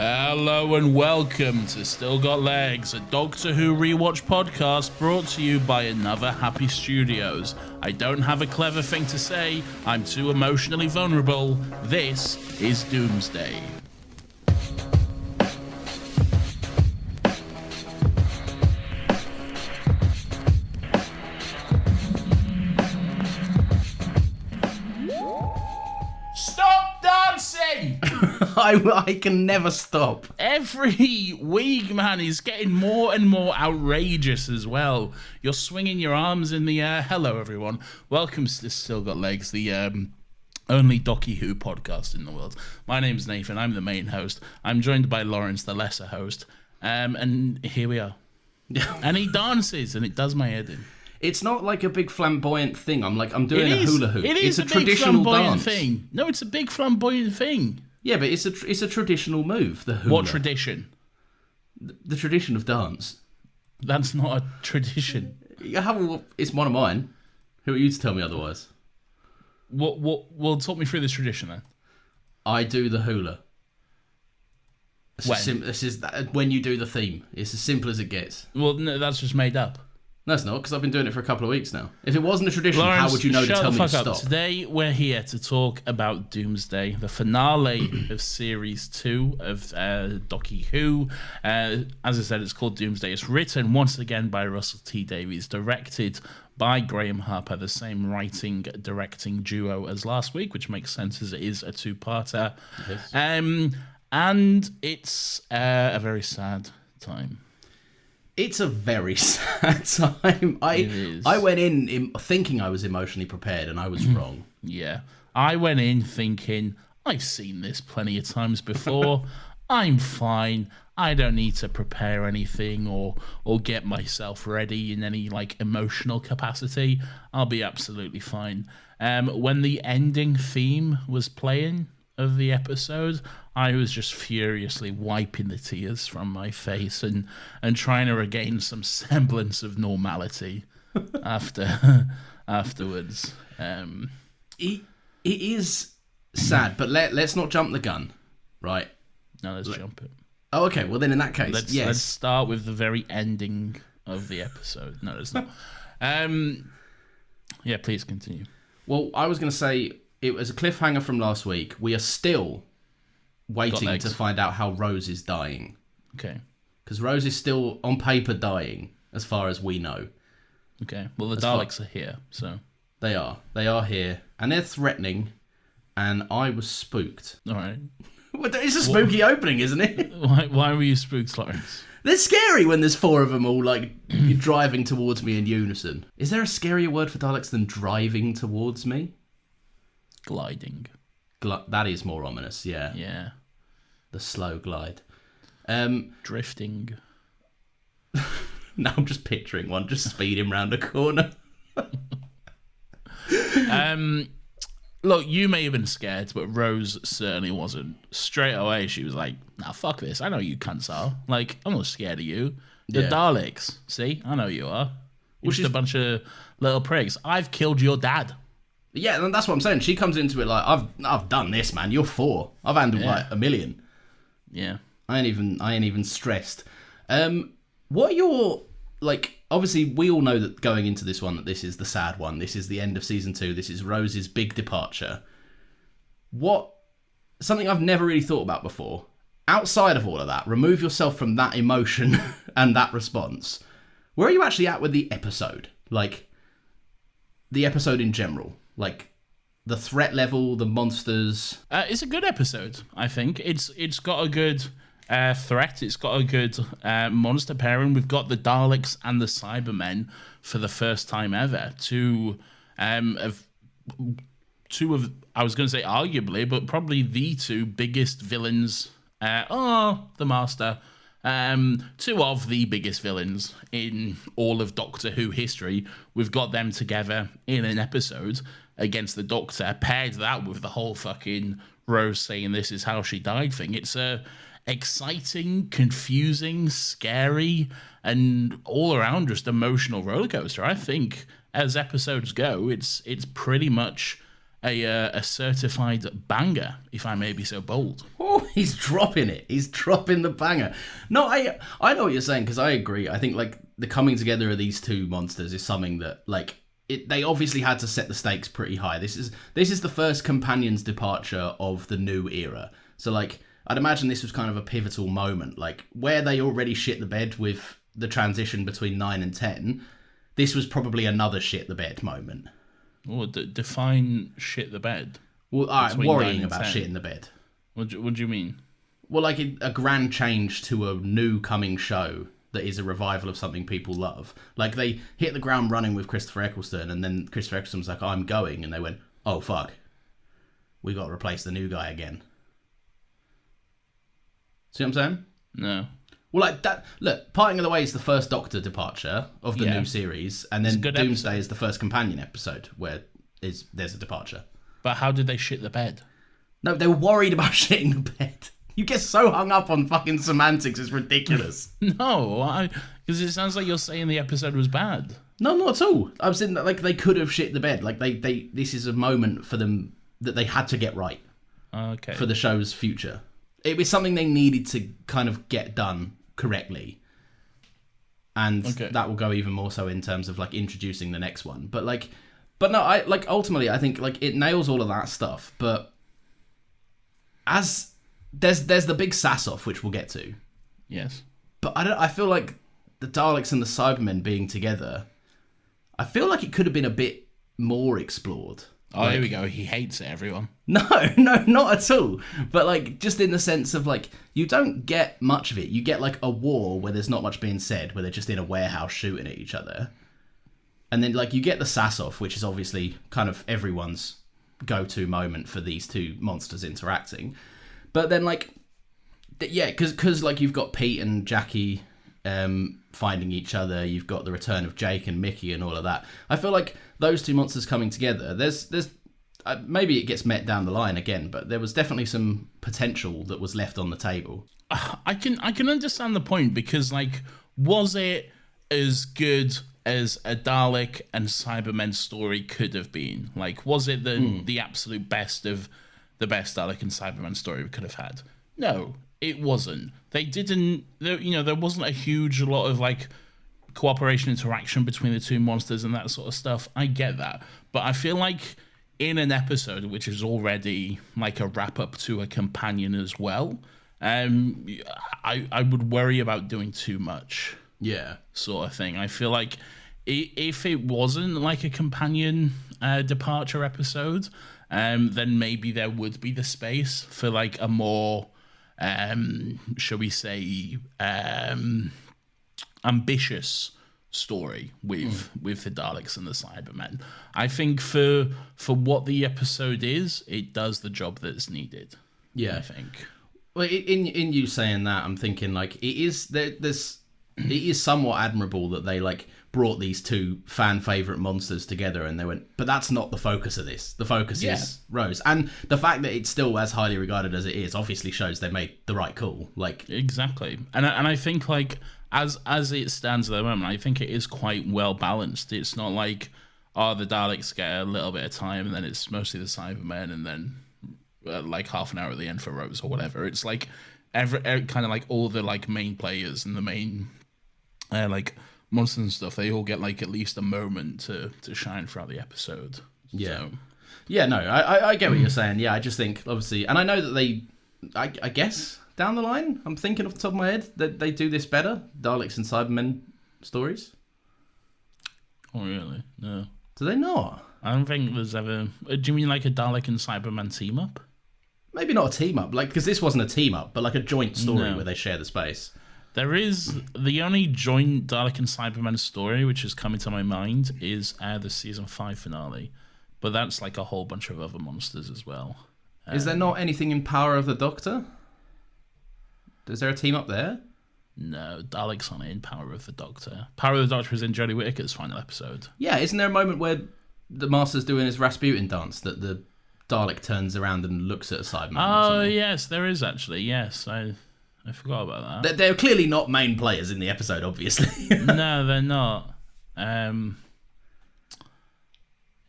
Hello and welcome to Still Got Legs, a Doctor Who Rewatch podcast brought to you by Another Happy Studios. I don't have a clever thing to say, I'm too emotionally vulnerable. This is Doomsday. Stop dancing! I can never stop. Every week, man, he's getting more and more outrageous as well. You're swinging your arms in the air. Hello, everyone. Welcome to Still Got Legs, the only Doctor Who podcast in the world. My name's Nathan. I'm the main host. I'm joined by Lawrence, the lesser host. And here we are. And he dances, and it does my head in. It's not like a big flamboyant thing. I'm doing a hula hoop. It's a traditional big flamboyant dance thing. No, it's a big flamboyant thing. Yeah, but it's a traditional move. The hula. What tradition? The tradition of dance. That's not a tradition. It's one of mine. Who are you to tell me otherwise? Well, talk me through this tradition then. I do the hula. When? This is when you do the theme. It's as simple as it gets. Well, no, that's just made up. No, it's not, because I've been doing it for a couple of weeks now. If it wasn't a tradition, Lawrence, how would you know to tell me to stop? Up. Today we're here to talk about Doomsday, the finale of Series 2 of Doctor Who. As I said, it's called Doomsday. It's written once again by Russell T Davies, directed by Graham Harper, the same writing-directing duo as last week, which makes sense as it is a two-parter. Yes. And it's a very sad time. It's a very sad time. I went in thinking I was emotionally prepared, and I was wrong. Yeah. I went in thinking, I've seen this plenty of times before. I'm fine. I don't need to prepare anything or get myself ready in any emotional capacity. I'll be absolutely fine. When the ending theme was playing of the episode, I was just furiously wiping the tears from my face and trying to regain some semblance of normality afterwards. It is sad, but let's not jump the gun, right? No, let's jump it. Oh, okay. Well, then in that case, let's start with the very ending of the episode. No, it's not. Yeah, please continue. Well, I was going to say it was a cliffhanger from last week. We are still waiting to find out how Rose is dying. Okay. Because Rose is still, on paper, dying, as far as we know. Okay. Well, the Daleks are here, so... They are. They are here. And they're threatening, and I was spooked. All right. Well, it's a spooky opening, isn't it? Why were you spooked, Lawrence? They're scary when there's four of them all, driving towards me in unison. Is there a scarier word for Daleks than driving towards me? Gliding. That is more ominous, yeah. Yeah. The slow glide. Drifting. Now I'm just picturing one just speeding round a corner. Look, you may have been scared, but Rose certainly wasn't. Straight away, she was like, nah, fuck this. I know you cunts are. I'm not scared of you. The Daleks. See? I know you are. You're just a bunch of little prigs. I've killed your dad. Yeah, and that's what I'm saying. She comes into it I've done this, man. You're four. I've handled a million. Yeah. I ain't even stressed. What are your obviously we all know that going into this one that this is the sad one. This is the end of season 2. This is Rose's big departure. Something I've never really thought about before. Outside of all of that, remove yourself from that emotion and that response. Where are you actually at with the episode? The episode in general. The threat level, the monsters. It's a good episode, I think. It's got a good threat. It's got a good monster pairing. We've got the Daleks and the Cybermen for the first time ever. Two of, I was going to say arguably, but probably the two biggest villains. The Master. Two of the biggest villains in all of Doctor Who history. We've got them together in an episode against the Doctor, paired that with the whole fucking Rose saying this is how she died thing. It's a exciting, confusing, scary, and all around just emotional rollercoaster. I think as episodes go, it's pretty much a certified banger, if I may be so bold. Oh, he's dropping it. He's dropping the banger. No, I know what you're saying, because I agree. I think like the coming together of these two monsters is something that like they obviously had to set the stakes pretty high. This is the first companion's departure of the new era. So like I'd imagine this was kind of a pivotal moment, like where they already shit the bed with the transition between 9 and 10. This was probably another shit the bed moment. Or define shit the bed. Well, all right, worrying about shit in the bed. What do you mean? Well, like a grand change to a new coming show that is a revival of something people love. Like they hit the ground running with Christopher Eccleston, and then Christopher Eccleston was like, I'm going, and they went, oh fuck, we got to replace the new guy again. See what I'm saying? No. Well, like that. Look, Parting of the Way is the first Doctor departure of the new series, and then Doomsday is the first companion episode where there's a departure. But how did they shit the bed? No, they were worried about shitting the bed. You get so hung up on fucking semantics, it's ridiculous. No, because it sounds like you're saying the episode was bad. No, not at all. I'm saying that like they could have shit the bed. Like this is a moment for them that they had to get right. Okay. For the show's future, it was something they needed to kind of get done correctly, and that will go even more so in terms of like introducing the next one. But no, I like ultimately I think like it nails all of that stuff. But as there's the big sass off, which we'll get to. Yes. But I feel like the Daleks and the Cybermen being together, I feel like it could have been a bit more explored. Oh, here we go. He hates it, everyone. No, not at all. But like, just in the sense of like, you don't get much of it. You get like a war where there's not much being said, where they're just in a warehouse shooting at each other. And then like you get the sass off, which is obviously kind of everyone's go-to moment for these two monsters interacting. But then like, yeah, because like you've got Pete and Jackie finding each other. You've got the return of Jake and Mickey and all of that. I feel like those two monsters coming together, there's maybe it gets met down the line again, but there was definitely some potential that was left on the table. I can understand the point, because like, was it as good as a Dalek and Cybermen story could have been? Like, was it the absolute best of the best Dalek and Cybermen story we could have had? No, it wasn't. They didn't, there wasn't a huge lot of like cooperation, interaction between the two monsters and that sort of stuff. I get that. But I feel like in an episode which is already like a wrap up to a companion as well, I would worry about doing too much. Yeah. Sort of thing. I feel like if it wasn't like a companion departure episode, then maybe there would be the space for like a more, shall we say, ambitious story with the Daleks and the Cybermen. I think for what the episode is, it does the job that's needed. Yeah, I think. Well, in you saying that, I'm thinking like it is somewhat admirable that they like brought these two fan favorite monsters together, and they went, but that's not the focus of this. The focus is Rose, and the fact that it's still as highly regarded as it is obviously shows they made the right call. Like exactly, and I think like as it stands at the moment, I think it is quite well balanced. It's not like the Daleks get a little bit of time, and then it's mostly the Cybermen, and then like half an hour at the end for Rose or whatever. It's like every kind of like all the like main players and the main like monsters and stuff, they all get like at least a moment to shine throughout the episode. Yeah. So. Yeah, no, I get what you're saying. Yeah, I just think obviously, and I know that I guess down the line, I'm thinking off the top of my head that they do this better, Daleks and Cybermen stories. Oh really? No. Do they not? I don't think there's ever. Do you mean like a Dalek and Cyberman team up? Maybe not a team up, like because this wasn't a team up, but like a joint story where they share the space. There is the only joint Dalek and Cyberman story which is coming to my mind is the season 5 finale, but that's like a whole bunch of other monsters as well. Is there not anything in Power of the Doctor? Is there a team up there? No, Dalek's on it in Power of the Doctor. Power of the Doctor is in Jodie Whittaker's final episode. Yeah, isn't there a moment where the Master's doing his Rasputin dance that the Dalek turns around and looks at a Cyberman? Oh yes, there is actually. Yes, I forgot about that. They're clearly not main players in the episode, obviously. No, they're not.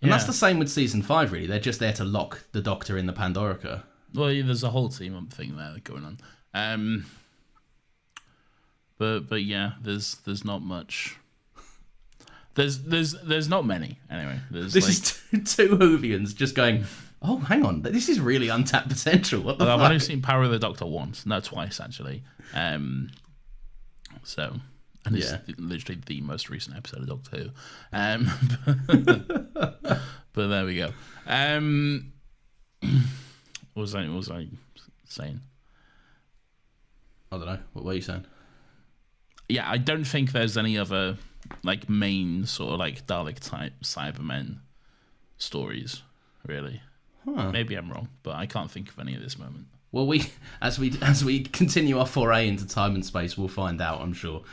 And that's the same with season 5, really. They're just there to lock the Doctor in the Pandorica. Well, yeah, there's a whole team up thing there going on. But yeah, there's not much. There's not many anyway. This is two Whovians just going, oh, hang on, this is really untapped potential. What the fuck? I've only seen Power of the Doctor once, no, twice actually. So, and it's literally the most recent episode of Doctor Who. But there we go. What was I saying? I don't know. What were you saying? Yeah, I don't think there's any other like main sort of like Dalek type Cybermen stories, really. Huh. Maybe I'm wrong, but I can't think of any at this moment. Well, as we continue our foray into time and space, we'll find out, I'm sure.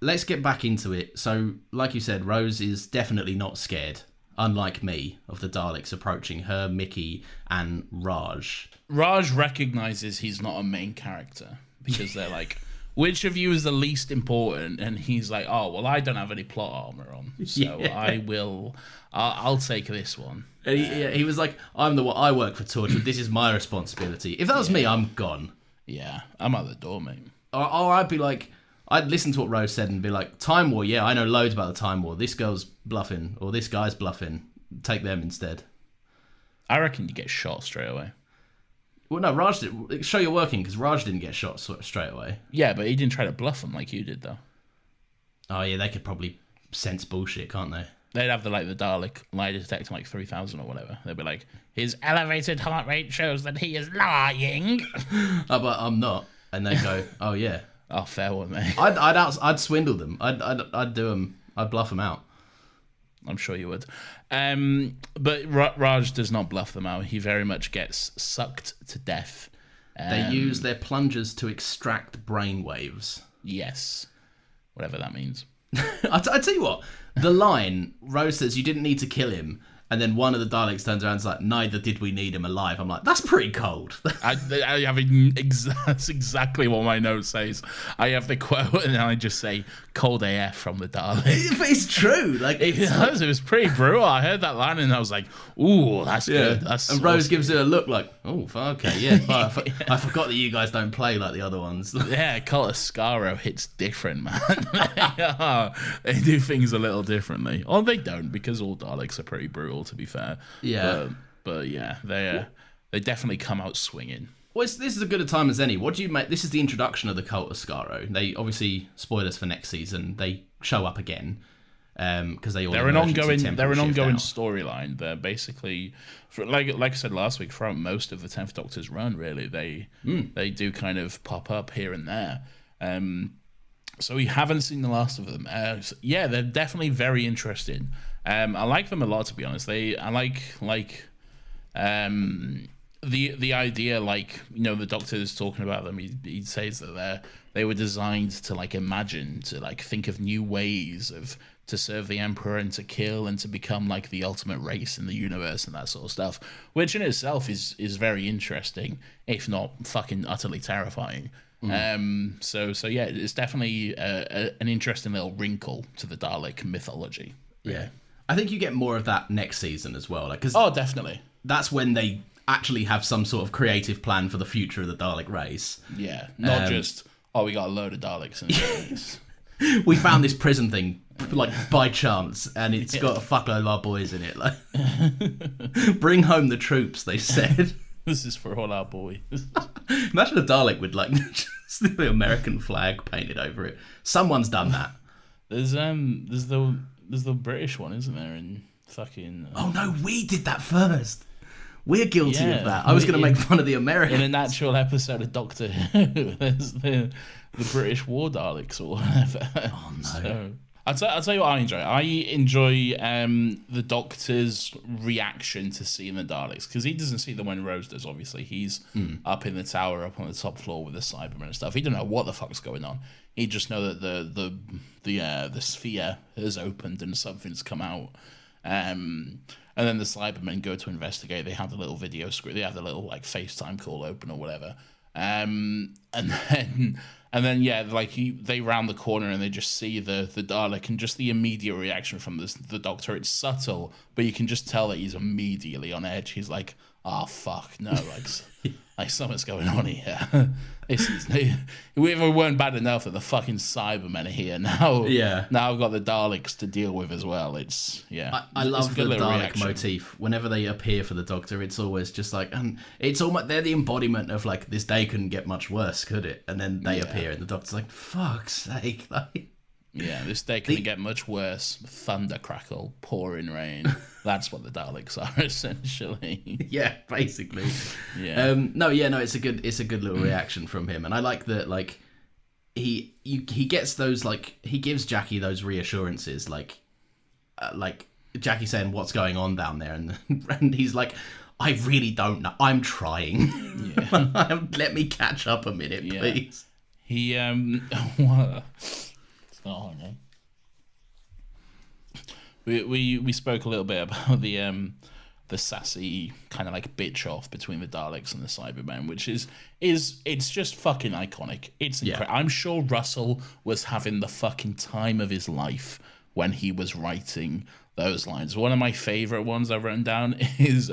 Let's get back into it. So, like you said, Rose is definitely not scared, unlike me, of the Daleks approaching her, Mickey, and Raj. Raj recognizes he's not a main character because they're like, which of you is the least important? And he's like, oh, well, I don't have any plot armor on, so I'll take this one. And he was like, I work for Torchwood, this is my responsibility. If that was me, I'm gone. Yeah, I'm out the door, mate. Or I'd be like, I'd listen to what Rose said and be like, Time War, yeah, I know loads about the Time War. This girl's bluffing, or this guy's bluffing. Take them instead. I reckon you get shot straight away. Well, no, Raj did. Show you're working, because Raj didn't get shot straight away. Yeah, but he didn't try to bluff him like you did, though. Oh, yeah, they could probably sense bullshit, can't they? They'd have the Dalek lie detector like 3000 or whatever. They'd be like, his elevated heart rate shows that he is lying. Oh, but I'm not. And they go, oh, yeah. Oh, fair one, mate. I'd swindle them. I'd do them. I'd bluff them out. I'm sure you would. But Raj does not bluff them out. He very much gets sucked to death. They use their plungers to extract brainwaves. Yes. Whatever that means. I tell you what, the line, Rose says you didn't need to kill him, and then one of the Daleks turns around and is like, neither did we need him alive. I'm like, that's pretty cold. I have that's exactly what my note says. I have the quote and then I just say, cold AF from the Dalek. But it's true. Like it was pretty brutal. I heard that line and I was like, ooh, that's good. That's and Rose gives her a look like, oh, okay, yeah. I forgot that you guys don't play like the other ones. Yeah, Cult of Skaro hits different, man. They do things a little differently. Or they don't, because all Daleks are pretty brutal, to be fair. Yeah. But yeah, they definitely come out swinging. Well, this is as good a time as any. What do you make? This is the introduction of the Cult of Skaro. They obviously, spoilers for next season, they show up again because they're an ongoing storyline. They're basically, like I said last week, throughout most of the 10th Doctor's run, really, they do kind of pop up here and there. So we haven't seen the last of them. Yeah, they're definitely very interesting. I like them a lot, to be honest. I like the idea, like, you know, the Doctor is talking about them. He says that they were designed to like imagine, to like think of new ways to serve the Emperor and to kill and to become like the ultimate race in the universe and that sort of stuff, which in itself is very interesting, if not fucking utterly terrifying. So yeah, it's definitely an interesting little wrinkle to the Dalek mythology. Yeah, I think you get more of that next season as well. Definitely. That's when they actually have some sort of creative plan for the future of the Dalek race. Yeah, not just, we got a load of Daleks in we found this prison thing like by chance, and it's got a fuckload of our boys in it. Like, bring home the troops, they said. This is for all our boys. Imagine a Dalek with like just the American flag painted over it. Someone's done that. There's the British one, isn't there? In fucking. Oh no, we did that first. We're guilty of that. I was going to make fun of the Americans. In an actual episode of Doctor Who, there's the British War Daleks or whatever. Oh no. So, I'll tell you what I enjoy. I enjoy the Doctor's reaction to seeing the Daleks, because he doesn't see them when Rose does, obviously. He's up in the tower, up on the top floor with the Cybermen and stuff. He don't know what the fuck's going on. He just know that the sphere has opened and something's come out. And then the Cybermen go to investigate. They have the little video screen. They have the little like FaceTime call open or whatever. And then yeah, like they round the corner and they just see the Dalek, and just the immediate reaction from the Doctor. It's subtle, but you can just tell that he's immediately on edge. He's like, "Oh fuck, no!" Like something's going on here. We weren't bad enough that the fucking Cybermen are here now. Yeah. Now I've got the Daleks to deal with as well. I love the Dalek motif. Whenever they appear for the Doctor, it's always just like, and it's almost, they're the embodiment of like, this day couldn't get much worse, could it? And then they appear, and the Doctor's like, fuck's sake, like. Yeah, this day couldn't get much worse. Thunder crackle, pouring rain. That's what the Daleks are, essentially. Yeah, basically. Yeah. No, it's a good little reaction from him, and I like that. Like, he gets those, like, he gives Jackie those reassurances, like Jackie saying, "What's going on down there?" and he's like, "I really don't know. I'm trying. Yeah. Let me catch up a minute, please." He Oh, no. We spoke a little bit about the sassy kind of like bitch off between the Daleks and the Cybermen, which is it's just fucking iconic. It's incredible. I'm sure Russell was having the fucking time of his life when he was writing those lines. One of my favorite ones I've written down is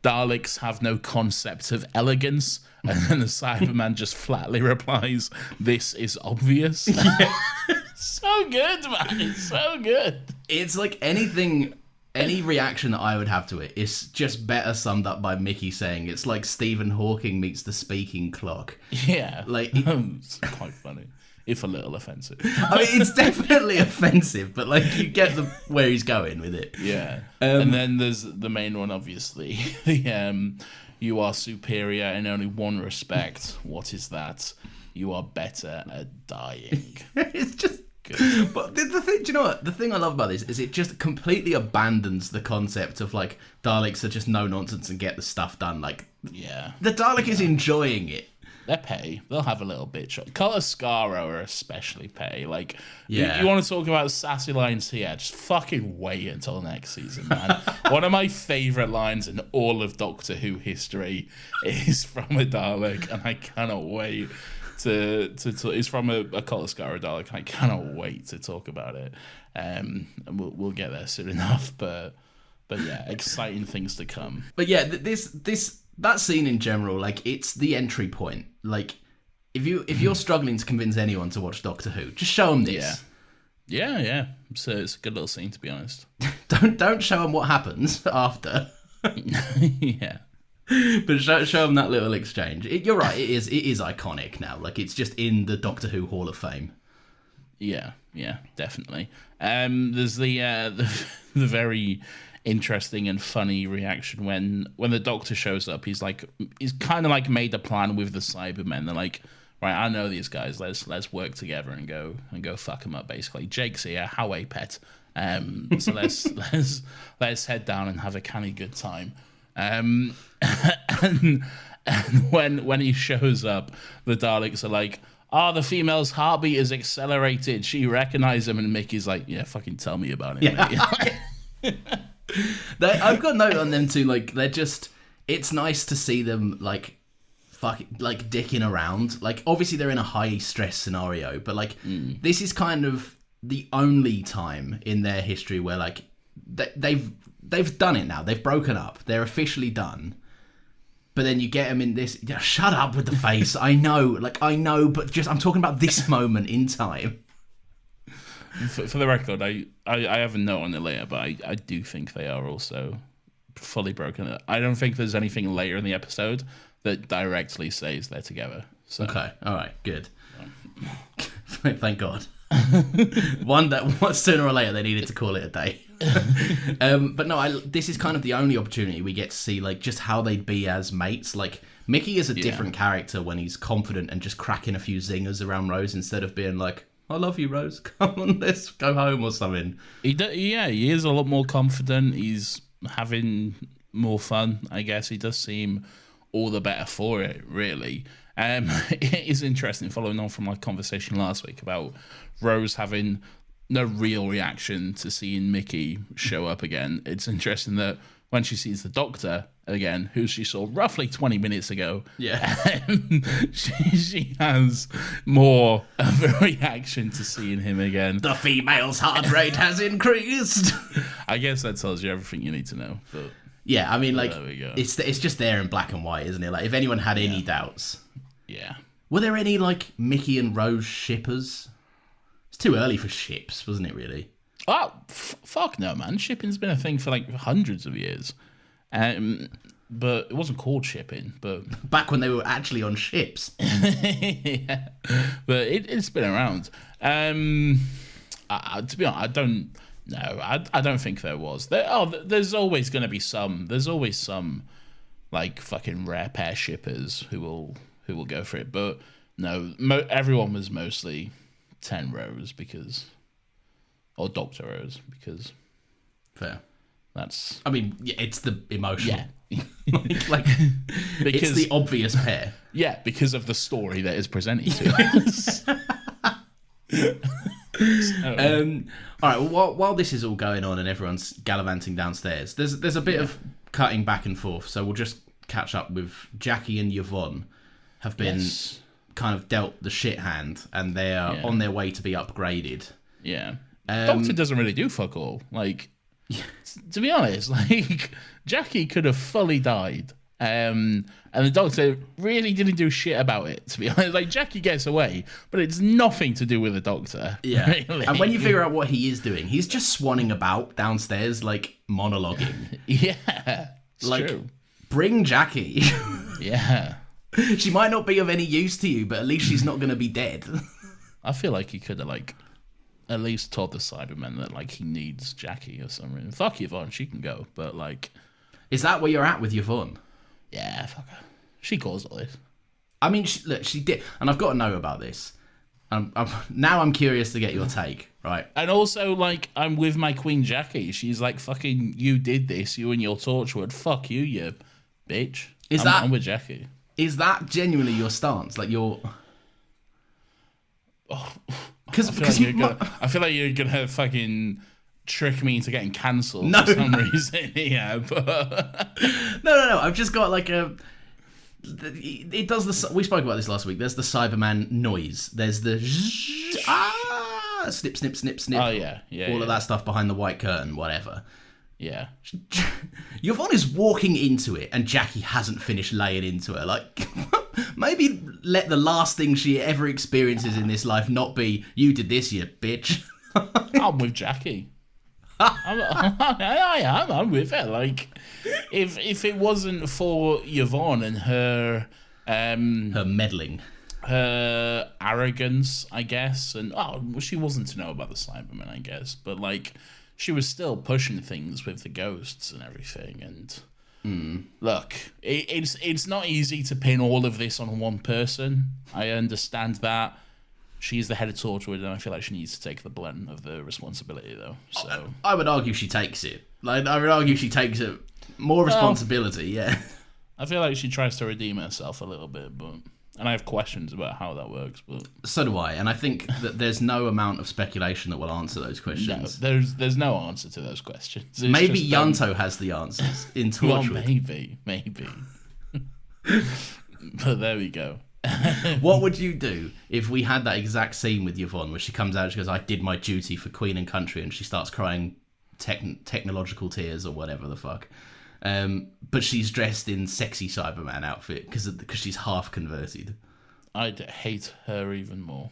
Daleks have no concept of elegance, and then the Cyberman just flatly replies, "This is obvious." Yeah. So good, man. It's so good. It's like any reaction that I would have to it is just better summed up by Mickey saying it's like Stephen Hawking meets the speaking clock. Yeah. Like, it's quite funny. If a little offensive. I mean, it's definitely offensive, but like you get where he's going with it. Yeah. And then there's the main one, obviously. You are superior in only one respect. What is that? You are better at dying. It's just good. But the thing, do you know what? The thing I love about this is it just completely abandons the concept of like Daleks are just no nonsense and get the stuff done. Like, yeah, the Dalek is enjoying it. They're pay. They'll have a little bit. Coloscaro are especially pay. Like, yeah. You want to talk about sassy lines here? Just fucking wait until next season, man. One of my favourite lines in all of Doctor Who history is from a Dalek, and I cannot wait to it's from a Coloscaro Dalek, and I cannot wait to talk about it. And we'll get there soon enough. But yeah, exciting things to come. But yeah, that scene in general, like, it's the entry point. Like, if you're struggling to convince anyone to watch Doctor Who, just show them this. Yeah. So it's a good little scene, to be honest. don't show them what happens after. Yeah. But show them that little exchange. You're right. It is iconic now. Like, it's just in the Doctor Who Hall of Fame. Yeah, definitely. There's the very interesting and funny reaction when the Doctor shows up. He's kind of like made a plan with the Cybermen. They're like, right, I know these guys. Let's work together and go fuck them up. Basically, Jake's here. How a pet. So let's head down and have a canny good time. And when he shows up, the Daleks are like, the female's heartbeat is accelerated. She recognized him, and Mickey's like, yeah, fucking tell me about it. Mate. I've got a note on them too. Like, they're just, it's nice to see them like dicking around. Like, obviously they're in a high stress scenario, but like this is kind of the only time in their history where like they've done it now. They've broken up. They're officially done. But then you get them in this. Shut up with the face. I know, but just I'm talking about this moment in time. For the record, I have a note on it later, but I do think they are also fully broken. I don't think there's anything later in the episode that directly says they're together. So. Okay, all right, good. Thank God. Sooner or later they needed to call it a day. But no, this is kind of the only opportunity we get to see like just how they'd be as mates. Like, Mickey is a different character when he's confident and just cracking a few zingers around Rose instead of being like, I love you, Rose. Come on, let's go home or something. He is a lot more confident. He's having more fun, I guess. He does seem all the better for it, really. It is interesting, following on from my conversation last week about Rose having no real reaction to seeing Mickey show up again. It's interesting that when she sees the Doctor again, who she saw roughly 20 minutes ago, she has more of a reaction to seeing him again. The female's heart rate has increased. I guess that tells you everything you need to know. But yeah, I mean, like, there we go. it's just there in black and white, isn't it? Like, if anyone had any doubts. Yeah. Were there any, like, Mickey and Rose shippers? It's too early for ships, wasn't it, really? Oh, fuck no, man. Shipping's been a thing for, like, hundreds of years. But it wasn't called shipping, but... Back when they were actually on ships. Yeah. But it's been around. To be honest, I don't... No, I don't think there was. There's always going to be some. There's always some, like, fucking rare pair shippers who will go for it. But no, everyone was mostly 10 Rose because, or Dr. Rose because. Fair. That's. I mean, yeah, it's the emotional. Yeah. Like, because, it's the obvious pair. Yeah, because of the story that is presented to us. All right. Well, while this is all going on and everyone's gallivanting downstairs, there's a bit of cutting back and forth. So we'll just catch up with Jackie and Yvonne have been kind of dealt the shit hand, and they are on their way to be upgraded. Yeah. Doctor doesn't really do fuck all. Like, to be honest, like Jackie could have fully died. And the Doctor really didn't do shit about it, to be honest. Like, Jackie gets away, but it's nothing to do with the Doctor. Yeah. Really. And when you figure out what he is doing, he's just swanning about downstairs, like, monologuing. Yeah. It's like, true. Bring Jackie. Yeah. She might not be of any use to you, but at least she's not going to be dead. I feel like he could have, like, at least told the Cybermen that, like, he needs Jackie or something. Fuck Yvonne, she can go, but, like... Is that where you're at with Yvonne? Yeah, fuck her. She caused all this. I mean, she did, and I've got to know about this. Now I'm curious to get your take, right? And also, like, I'm with my Queen Jackie. She's like, fucking, you did this, you and your Torchwood. Fuck you, you bitch. I'm with Jackie. Is that genuinely your stance? Like, your... I feel like you're gonna fucking trick me into getting cancelled for some reason. Yeah, but no. I've just got like a. It does the. We spoke about this last week. There's the Cyberman noise. There's the snip, snip, snip, snip. Oh yeah. All of that stuff behind the white curtain, whatever. Yeah. Yvonne is walking into it, and Jackie hasn't finished laying into her. Like, maybe let the last thing she ever experiences in this life not be, you did this, you bitch. I'm with Jackie. I'm with her. Like, if it wasn't for Yvonne and her meddling, her arrogance, I guess, and she wasn't to know about the Cybermen, I guess, but like she was still pushing things with the ghosts and everything. And look, it's not easy to pin all of this on one person. I understand that. She's the head of Torchwood, and I feel like she needs to take the brunt of the responsibility, though. So I would argue she takes it. Like, I would argue she takes it more responsibility. Yeah. I feel like she tries to redeem herself a little bit, and I have questions about how that works. But so do I, and I think that there's no amount of speculation that will answer those questions. No, there's no answer to those questions. It's maybe Yanto has the answers in Torchwood. Well, maybe. But there we go. What would you do if we had that exact scene with Yvonne where she comes out and she goes, I did my duty for Queen and country, and she starts crying technological tears or whatever the fuck, but she's dressed in sexy Cyberman outfit because she's half converted? I'd hate her even more.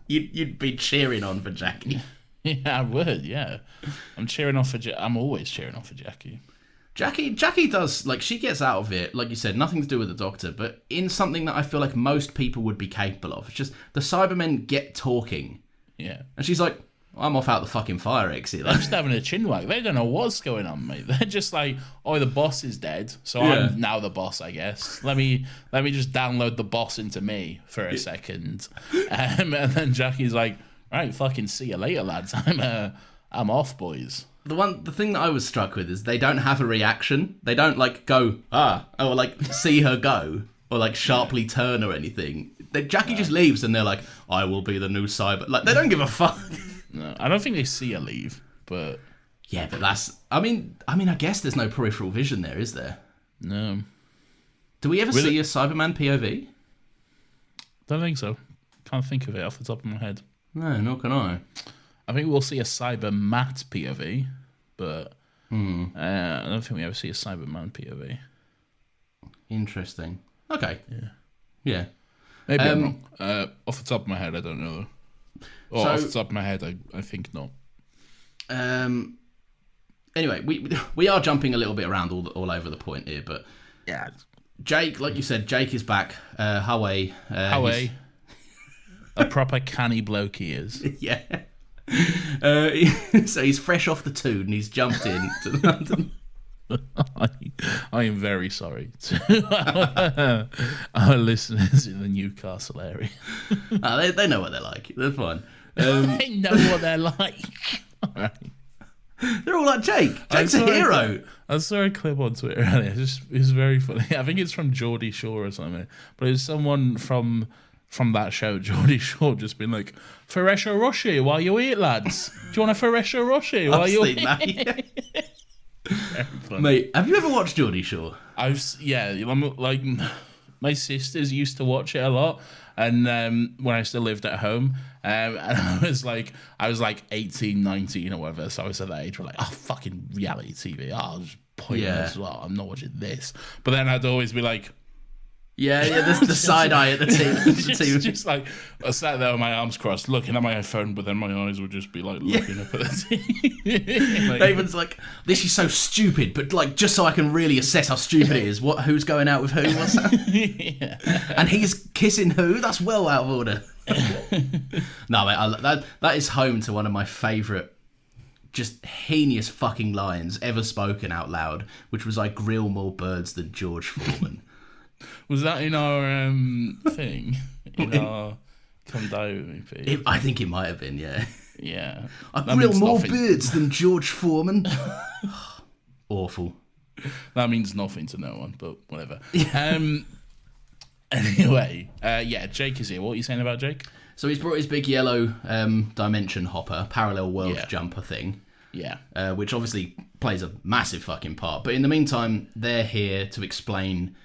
You'd be cheering on for Jackie. Yeah, I would. Yeah, I'm always cheering on for Jackie. Jackie does, like, she gets out of it, like you said, nothing to do with the Doctor, but in something that I feel like most people would be capable of. It's just the Cybermen get talking. Yeah. And she's like, I'm off out the fucking fire exit. They're just having a chinwag. They don't know what's going on, mate. They're just like, the boss is dead, so I'm now the boss, I guess. Let me just download the boss into me for a second. And then Jackie's like, right, fucking see you later, lads. I'm off, boys. The thing that I was struck with is they don't have a reaction. They don't, like, go, or, like, see her go, or, like, sharply turn or anything. Jackie just leaves, and they're like, I will be the new Cyber. Like, they don't give a fuck. No, I don't think they see her leave, but... Yeah, but that's... I mean, I guess there's no peripheral vision there, is there? No. Do we ever see a Cyberman POV? Don't think so. Can't think of it off the top of my head. No, nor can I. I think we'll see a Cybermat POV, but I don't think we ever see a Cyberman POV. Interesting. Okay. Yeah. Maybe I'm wrong. Off the top of my head, I don't know. Or off the top of my head, I think not. Anyway, we are jumping a little bit around all over the point here, but yeah, Jake, like you said, Jake is back. Hawaii. Hawaii. A proper canny bloke he is. Yeah. So he's fresh off the toon and he's jumped in to London. I am very sorry to our listeners in the Newcastle area. They know what they're like. They're fine. They know what they're like. All right. They're all like Jake. Jake's a hero. I saw a clip on Twitter earlier. It's very funny. I think it's from Geordie Shore or something. But it's someone from that show, Geordie Shore, just been like, Faresha Roshi, while you eat, lads. Do you want a Faresha Roshi while you eat? Mate, have you ever watched Geordie Shore? Like, my sisters used to watch it a lot, and when I still lived at home, and I was like 18, 19 or whatever, so I was at that age where like, oh, fucking reality TV, oh, it's pointless, well, I'm not watching this. But then I'd always be like, there's the side eye at the team. Just like, I sat there with my arms crossed, looking at my phone, but then my eyes would just be like looking up at the TV. Like, David's like, this is so stupid, but like, just so I can really assess how stupid it is, who's going out with who, what's that? And he's kissing who? That's well out of order. No, mate, that is home to one of my favourite, just heinous fucking lines ever spoken out loud, which was, I grill more birds than George Foreman. Was that in our thing? In our Come Die With Me piece? I think it might have been, yeah. Yeah. I grill more birds than George Foreman. Awful. That means nothing to no one, but whatever. Anyway, Jake is here. What are you saying about Jake? So he's brought his big yellow dimension hopper, parallel world jumper thing. Yeah. Which obviously plays a massive fucking part. But in the meantime, they're here to explain,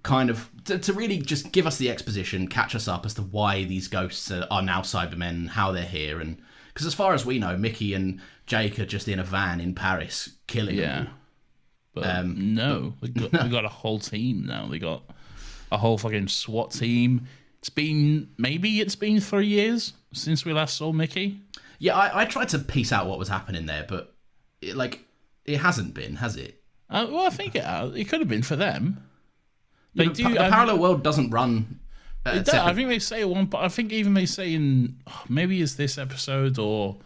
kind of, to really just give us the exposition, catch us up as to why these ghosts are now Cybermen, how they're here. And because as far as we know, Mickey and Jake are just in a van in Paris killing them. But no, we got a whole team now. They got a whole fucking SWAT team. It's been 3 years since we last saw Mickey. Yeah, I tried to piece out what was happening there, but it hasn't been, has it? Well, I think it could have been for them. The parallel world doesn't run. I think they say one, but I think even they say in maybe it's this episode or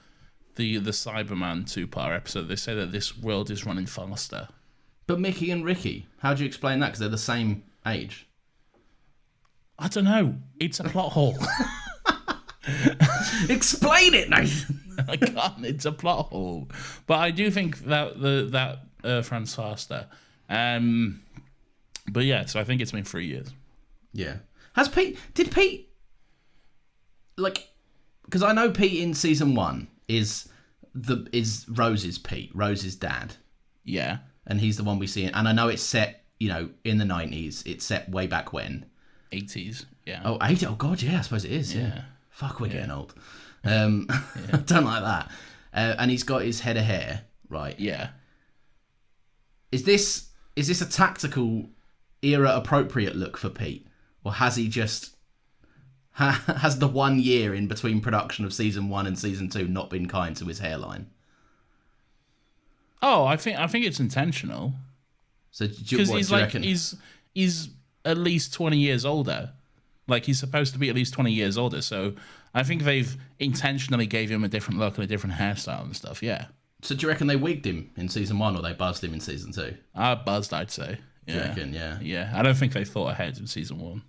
the Cyberman 2-part episode, they say that this world is running faster. But Mickey and Ricky, how do you explain that? Because they're the same age. I don't know. It's a plot hole. Explain it, Nathan. I can't. It's a plot hole. But I do think that that runs faster. But yeah, so I think it's been 3 years. Yeah. Did Pete, like, because I know Pete in season 1 is Rose's Pete, Rose's dad. Yeah. And he's the one we see, and I know it's set, in the 90s. It's set way back when. 80s, yeah. Oh, 80? Oh, God, yeah, I suppose it is, yeah. Fuck, we're getting old. I don't like that. And he's got his head of hair, right? Yeah. Is this a tactical, era-appropriate look for Pete? Or has he just... has the 1 year in between production of season 1 and season 2 not been kind to his hairline? Oh, I think it's intentional. So do you reckon? He's at least 20 years older. Like, he's supposed to be at least 20 years older. So I think they've intentionally gave him a different look and a different hairstyle and stuff. Yeah. So do you reckon they wigged him in season 1 or they buzzed him in season 2? Buzzed, I'd say. Yeah. Do you reckon? Yeah. Yeah. I don't think they thought ahead in season 1.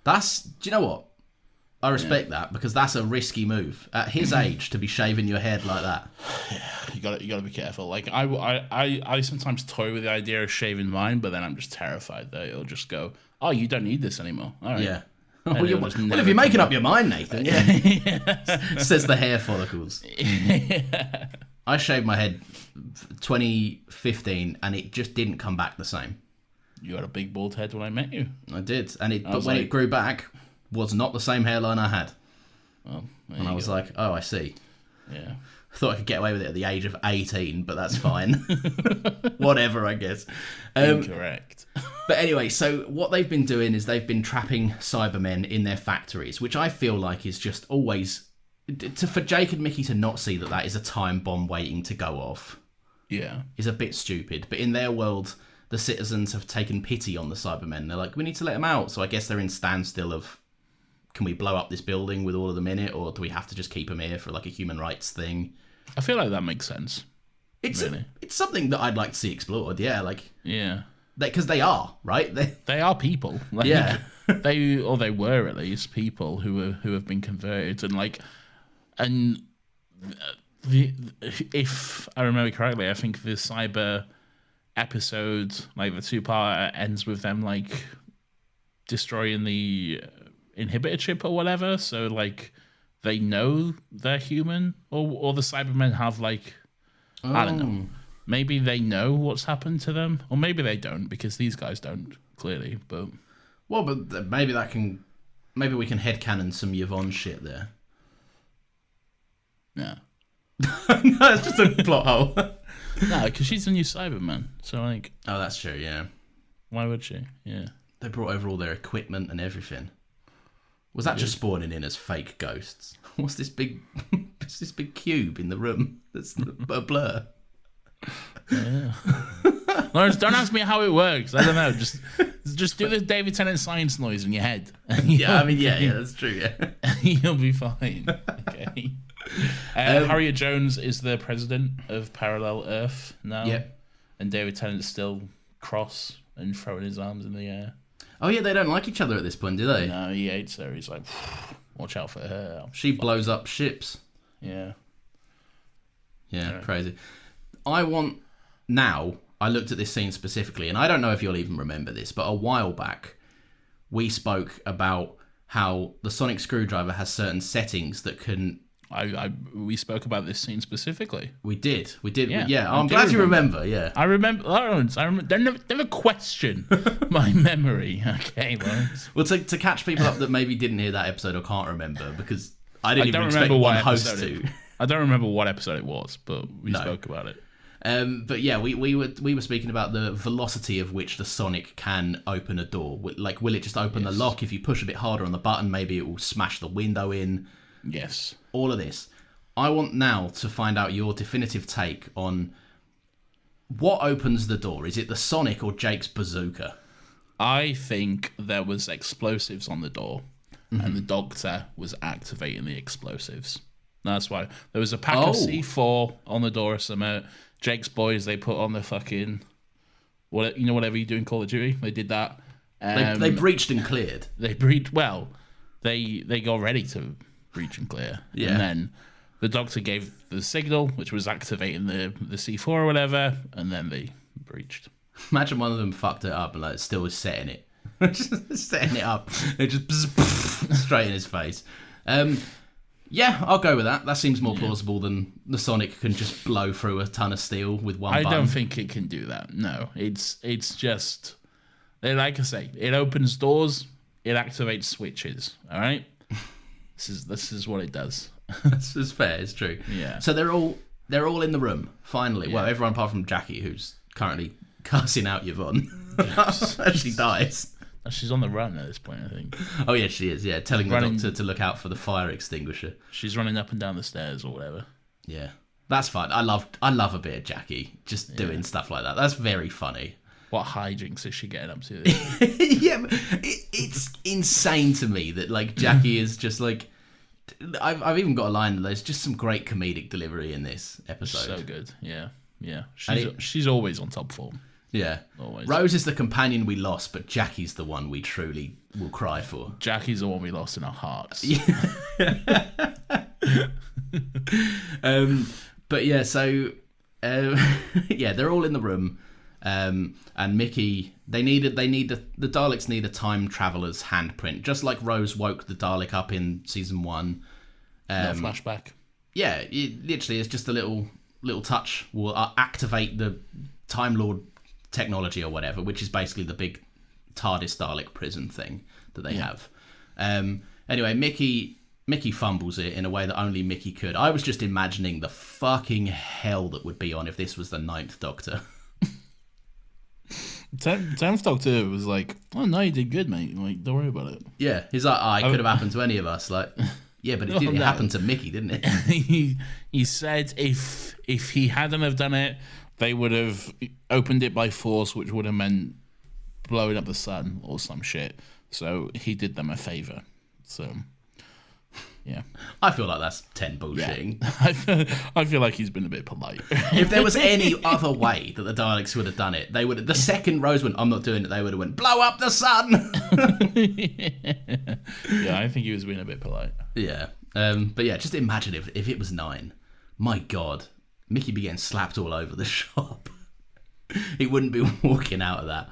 Do you know what? I respect that because that's a risky move at his age to be shaving your head like that. Yeah, you got to be careful. Like I sometimes toy with the idea of shaving mine, but then I'm just terrified that it'll just go, oh, you don't need this anymore. All right. Yeah. Well, if you're making up your mind, Nathan, yeah. Says the hair follicles. Yeah. I shaved my head 2015 and it just didn't come back the same. You had a big bald head when I met you. I did, but when it grew back, was not the same hairline I had. Well, and I was like, oh, I see. Yeah. I thought I could get away with it at the age of 18, but that's fine. Whatever, I guess. Incorrect. But anyway, so what they've been doing is they've been trapping Cybermen in their factories, which I feel like is just always... for Jake and Mickey to not see that is a time bomb waiting to go off. Yeah. Is a bit stupid. But in their world, the citizens have taken pity on the Cybermen. They're like, we need to let them out. So I guess they're in standstill of, can we blow up this building with all of them in it, or do we have to just keep them here for like a human rights thing? I feel like that makes sense. It's something that I'd like to see explored. Yeah, like because they are right. They are people. Like, yeah, they were at least people who have been converted if I remember correctly, I think the cyber episode, like the 2-part, ends with them like destroying the inhibitor chip or whatever. So like they know they're human, or the Cybermen have like I don't know. Maybe they know what's happened to them, or maybe they don't because these guys don't clearly. But maybe we can headcanon some Yvonne shit there. Yeah. No, it's just a plot hole. No, because she's a new Cyberman, so like. Oh, that's true. Yeah. Why would she? Yeah. They brought over all their equipment and everything. Was that just spawning in as fake ghosts? What's this big cube in the room that's a blur? Yeah. Lawrence, don't ask me how it works. I don't know. Just do the David Tennant science noise in your head. Yeah, that's true. Yeah, you'll be fine. Okay. Harriet Jones is the president of Parallel Earth now. Yep. And David Tennant's still cross and throwing his arms in the air. Oh yeah, they don't like each other at this point, do they? No, he hates her. He's like, watch out for her. She blows up ships. Yeah. Yeah, crazy. I looked at this scene specifically, and I don't know if you'll even remember this, but a while back, we spoke about how the sonic screwdriver has certain settings that can... We spoke about this scene specifically. We did. Yeah, I'm glad you remember. Yeah, I remember. Lawrence, I remember. Never question my memory. Okay, Lawrence. Well, to catch people up that maybe didn't hear that episode or can't remember, because I didn't even expect one host to. I don't remember what episode it was, but we spoke about it. But yeah, we were speaking about the velocity of which the Sonic can open a door. Like, will it just open the lock if you push a bit harder on the button? Maybe it will smash the window in. Yes. All of this. I want now to find out your definitive take on what opens the door. Is it the Sonic or Jake's bazooka? I think there was explosives on the door, and the Doctor was activating the explosives. That's why there was a pack of C4 on the door or something. Jake's boys, they put on the fucking whatever you do in Call of Duty. They did that. They breached and cleared. They breached. Well, they got ready to breach and clear. Yeah. And then the Doctor gave the signal, which was activating the C4 or whatever, and then they breached. Imagine one of them fucked it up and like still was setting it. Just setting it up. It just straight in his face. Yeah, I'll go with that. That seems more plausible than the Sonic can just blow through a ton of steel with one button. I don't think it can do that. No, it's just, like I say, it opens doors, it activates switches. All right, this is what it does. It's fair. It's true. Yeah. So they're all in the room finally. Yeah. Well, everyone apart from Jackie, who's currently cussing out Yvonne as she dies. She's on the run at this point, I think. Oh yeah, she is. Yeah, telling the Doctor to look out for the fire extinguisher. She's running up and down the stairs or whatever. Yeah, that's fine. I love a bit of Jackie just doing stuff like that. That's very funny. What hijinks is she getting up to? Yeah, it's insane to me that like Jackie is just like. I've even got a line. There's just some great comedic delivery in this episode. So good. Yeah. She's always on top form. Yeah. Always. Rose is the companion we lost, but Jackie's the one we truly will cry for. Jackie's the one we lost in our hearts. But yeah, so they're all in the room, and Mickey. The Daleks need a time traveler's handprint, just like Rose woke the Dalek up in season 1. No flashback. Yeah, it literally is just a little little touch will activate the Time Lord technology or whatever, which is basically the big TARDIS Dalek prison thing that they have. Anyway, Mickey fumbles it in a way that only Mickey could. I was just imagining the fucking hell that would be on if this was the 9th Doctor. 10th Doctor was like, oh no, you did good, mate. Like, don't worry about it. Yeah, he's like, it could have happened to any of us. Like, yeah, but it did. It happened to Mickey, didn't it? he said if he hadn't have done it, they would have opened it by force, which would have meant blowing up the sun or some shit. So he did them a favor. So, yeah. I feel like that's 10 bullshitting. Yeah. I feel like he's been a bit polite. If there was any other way that the Daleks would have done it, they would have, the second Rose went, I'm not doing it, they would have went, blow up the sun! Yeah, I think he was being a bit polite. Yeah. But yeah, just imagine if it was 9. My God. Mickey be getting slapped all over the shop. He wouldn't be walking out of that.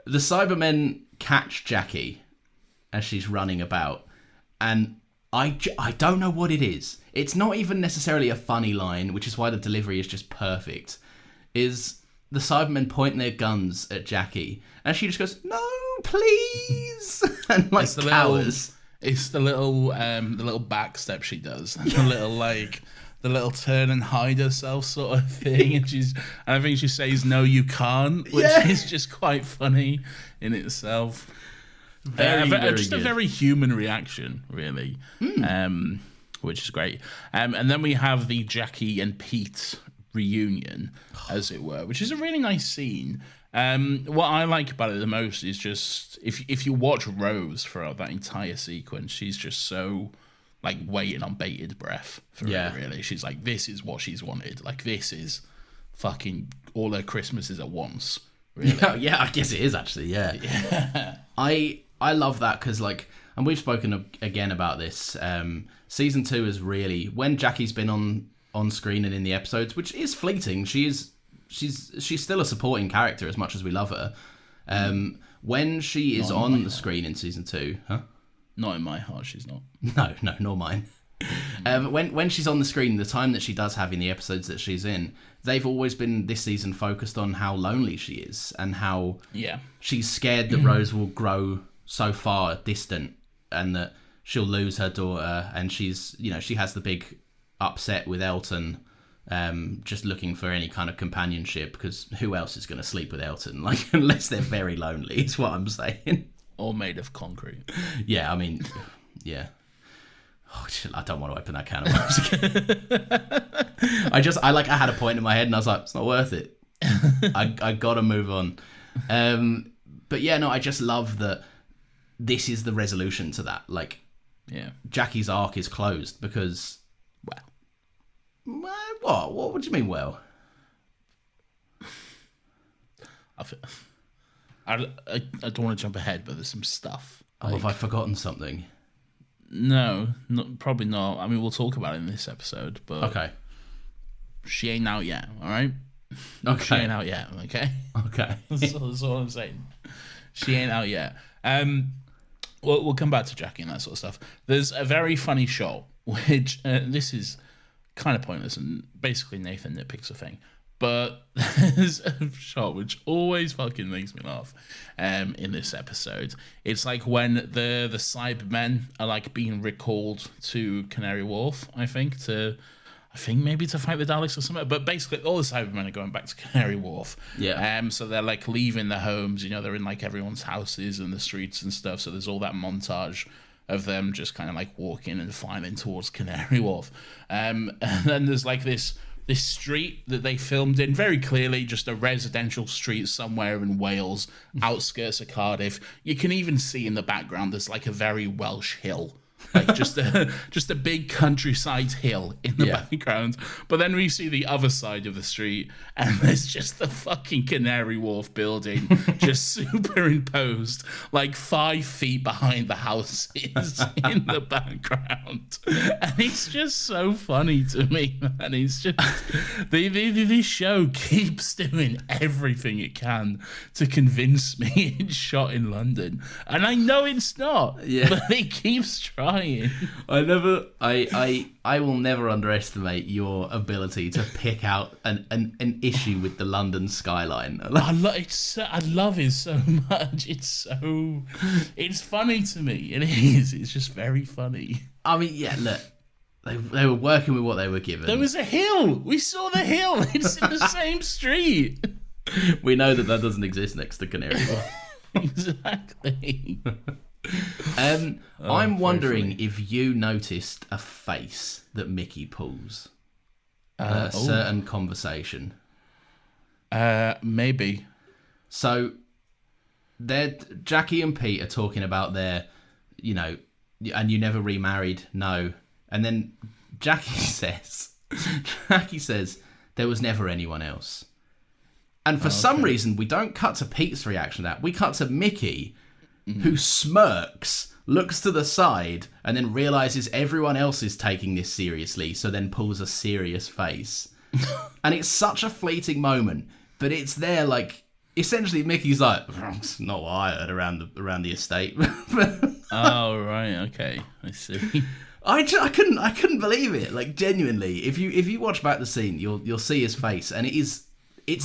The Cybermen catch Jackie as she's running about, and I don't know what it is. It's not even necessarily a funny line, which is why the delivery is just perfect. Is the Cybermen pointing their guns at Jackie, and she just goes, "No, please," and like cowers. It's the little back step she does, the little turn and hide herself sort of thing, and I think she says, "No, you can't," which is just quite funny in itself. Very just good. A very human reaction, really, which is great. And then we have the Jackie and Pete reunion, as it were, which is a really nice scene. What I like about it the most is just if you watch Rose throughout that entire sequence, she's just so like waiting on bated breath for it, really. She's like, this is what she's wanted. Like, this is fucking all her Christmases at once. Really. Yeah, I guess it is actually. Yeah. I love that because like, and we've spoken again about this. Season 2 is really when Jackie's been on screen and in the episodes, which is fleeting. She's still a supporting character as much as we love her. When she is on the screen in season 2, huh? Not in my heart, she's not. No, nor mine. When she's on the screen, the time that she does have in the episodes that she's in, they've always been this season focused on how lonely she is and how she's scared that Rose will grow so far distant and that she'll lose her daughter. And she's, she has the big upset with Elton, just looking for any kind of companionship because who else is going to sleep with Elton? Like, unless they're very lonely, is what I'm saying. Or made of concrete. Yeah, I mean, yeah. Oh, I don't want to open that can of worms again. I had a point in my head and I was like, it's not worth it. I gotta move on. But yeah, no, I just love that this is the resolution to that. Like, Jackie's arc is closed because, well, what do you mean, well? I don't want to jump ahead, but there's some stuff. Oh, have I forgotten something? No, probably not. I mean, we'll talk about it in this episode, but okay. She ain't out yet, all right? Okay. She ain't out yet, okay? Okay. That's all I'm saying. She ain't out yet. We'll come back to Jackie and that sort of stuff. There's a very funny shot, which this is kind of pointless, and basically Nathan nitpicks a thing. But there's a shot which always fucking makes me laugh in this episode. It's like when the Cybermen are like being recalled to Canary Wharf, I think maybe to fight the Daleks or something. But basically all the Cybermen are going back to Canary Wharf. Yeah. So they're like leaving their homes, they're in like everyone's houses and the streets and stuff. So there's all that montage of them just kind of like walking and filing towards Canary Wharf. And then there's like this street that they filmed in, very clearly just a residential street somewhere in Wales, outskirts of Cardiff. You can even see in the background there's like a very Welsh hill, like just a big countryside hill in the background. But then we see the other side of the street and there's just the fucking Canary Wharf building just superimposed like 5 feet behind the houses in the background. And it's just so funny to me, man. It's just this show keeps doing everything it can to convince me it's shot in London, and I know it's not, but it keeps trying. crying. I will never underestimate your ability to pick out an issue with the London skyline. I love it so much. It's funny to me. It is. It's just very funny. I mean, yeah, look, they were working with what they were given. There was a hill. We saw the hill. It's in the same street. We know that doesn't exist next to Canary Wharf. Exactly. I'm wondering if you noticed a face that Mickey pulls at a certain conversation. Maybe. So, Jackie and Pete are talking about their, and you never remarried, no. And then Jackie says, there was never anyone else. And for some reason, we don't cut to Pete's reaction to that. We cut to Mickey, who smirks, looks to the side, and then realises everyone else is taking this seriously, so then pulls a serious face. And it's such a fleeting moment, but it's there, like, essentially Mickey's like, it's not what I heard around the estate. Oh, right, okay, I see. I couldn't believe it, like, genuinely. If you watch back the scene, you'll see his face, and it's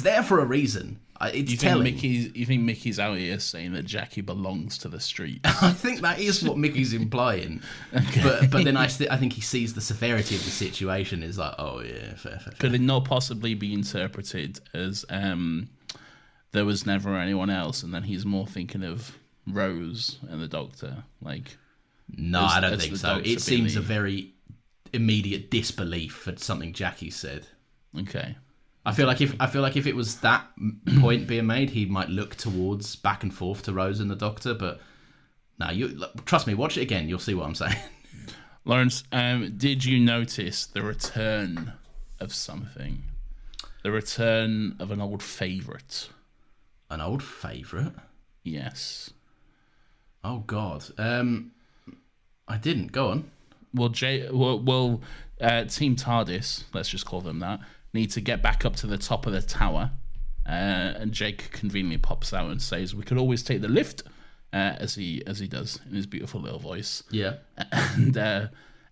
there for a reason. It's telling. You think Mickey's out here saying that Jackie belongs to the street? I think that is what Mickey's implying. Okay. But then I think he sees the severity of the situation. Is like, oh yeah, fair. Could it not possibly be interpreted as there was never anyone else, and then he's more thinking of Rose and the Doctor? Like, no, I don't think so. It seems a very immediate disbelief for something Jackie said. Okay. I feel like if it was that point being made, he might look towards back and forth to Rose and the Doctor. But no, trust me, watch it again. You'll see what I'm saying. Lawrence, did you notice the return of something? The return of an old favourite. An old favourite? Yes. Oh God. I didn't. Go on. Well, Team TARDIS, let's just call them that, need to get back up to the top of the tower, and Jake conveniently pops out and says, "We could always take the lift," as he does in his beautiful little voice. Yeah. And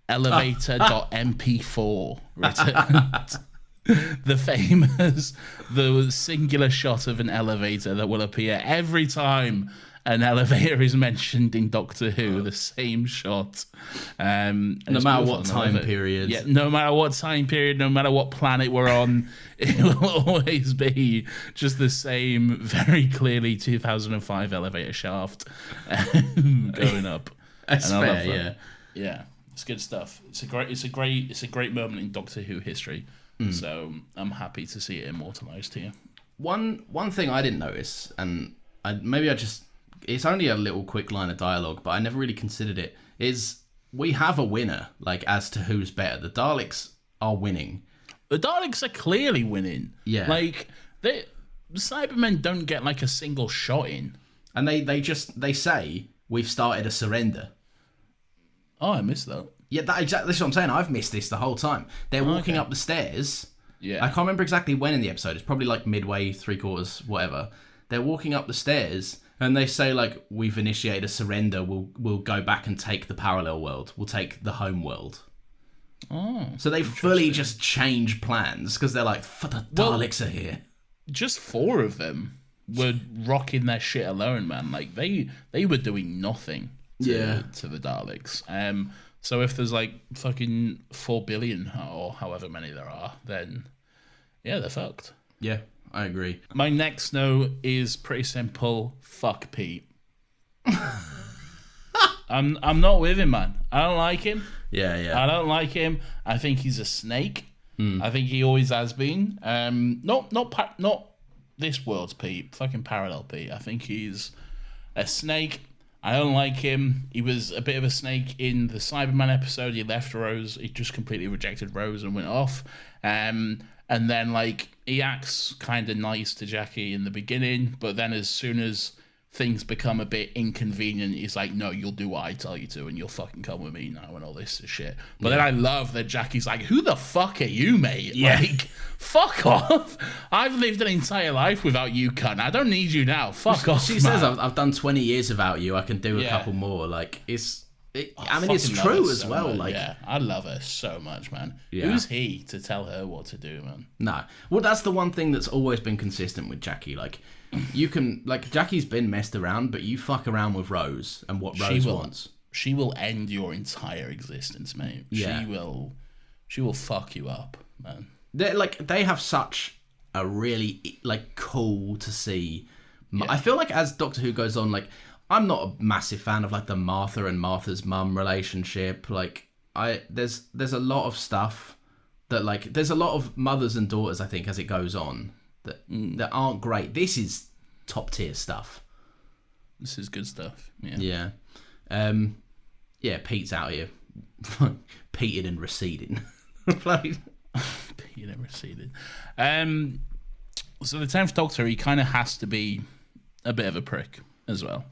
elevator.mp4 returned. the singular shot of an elevator that will appear every time an elevator is mentioned in Doctor Who, the same shot. No matter what time period. Yeah, no matter what time period, no matter what planet we're on, it will always be just the same, very clearly 2005 elevator shaft going up. That's fair, yeah. Yeah, it's good stuff. It's a great moment in Doctor Who history. So I'm happy to see it immortalised here. One thing I didn't notice, and it's only a little quick line of dialogue, but I never really considered it, is we have a winner, like, as to who's better. The Daleks are winning. The Daleks are clearly winning. Yeah. Like, the Cybermen don't get, like, a single shot in. And they say, we've started a surrender. Oh, I missed that. Yeah, this is what I'm saying. I've missed this the whole time. They're walking up the stairs. Yeah. I can't remember exactly when in the episode. It's probably, like, midway, three-quarters, whatever. They're walking up the stairs, and they say, like, we've initiated a surrender. We'll go back and take the parallel world. We'll take the home world. Oh. So they fully just change plans because they're like, the Daleks are here. Just 4 of them were rocking their shit alone, man. Like, they were doing nothing to the Daleks. So if there's, like, fucking 4 billion or however many there are, then, yeah, they're fucked. Yeah. I agree. My next note is pretty simple. Fuck Pete. I'm not with him, man. I don't like him. Yeah. I don't like him. I think he's a snake. I think he always has been. Not this world's Pete. Fucking parallel Pete. I think he's a snake. I don't like him. He was a bit of a snake in the Cyberman episode. He left Rose. He just completely rejected Rose and went off. And then, like, he acts kind of nice to Jackie in the beginning, but then as soon as things become a bit inconvenient, he's like, no, you'll do what I tell you to, and you'll fucking come with me now and all this shit. But then I love that Jackie's like, who the fuck are you, mate? Yeah. Like, fuck off. I've lived an entire life without you, cunt. I don't need you now. Fuck off, She man. says, I've done 20 years without you. I can do a couple more. Like, it's I mean, it's true as well. Much. Like, yeah, I love her so much, man. Yeah. Who's he to tell her what to do, man? No. Well, that's the one thing that's always been consistent with Jackie. Like, you can, like, Jackie's been messed around, but you fuck around with Rose and what Rose wants. She will end your entire existence, mate. Yeah. She will fuck you up, man. They have such a really, like, cool to see. Yeah. I feel like as Doctor Who goes on, like, I'm not a massive fan of, like, the Martha and Martha's mum relationship. Like, there's a lot of stuff that, like, there's a lot of mothers and daughters, I think, as it goes on that aren't great. This is top tier stuff. This is good stuff. Yeah. Yeah. Pete's out here, peating and receding. Peating and receding. So the 10th Doctor, he kind of has to be a bit of a prick as well.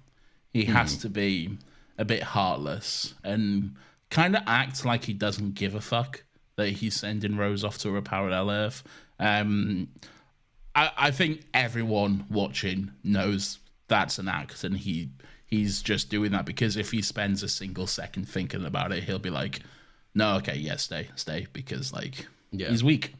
He has to be a bit heartless and kind of act like he doesn't give a fuck that he's sending Rose off to a parallel Earth. I think everyone watching knows that's an act, and he's just doing that because if he spends a single second thinking about it, he'll be like, no, okay, yeah, stay, because, like, he's weak.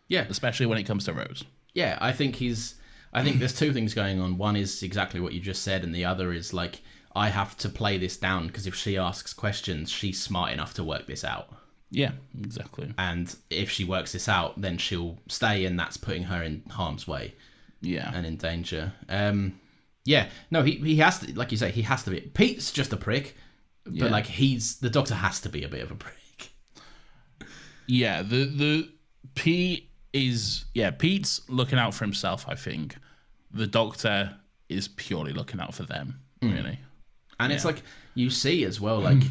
Yeah. Especially when it comes to Rose. Yeah, I think there's two things going on. One is exactly what you just said, and the other is, like, I have to play this down because if she asks questions, she's smart enough to work this out. Yeah, exactly. And if she works this out, then she'll stay, and that's putting her in harm's way. Yeah. And in danger. Yeah, no, he has to, like you say, he has to be. Pete's just a prick, but, like, the Doctor has to be a bit of a prick. Yeah, Pete's looking out for himself, I think. The Doctor is purely looking out for them, really. And it's like, you see as well, like,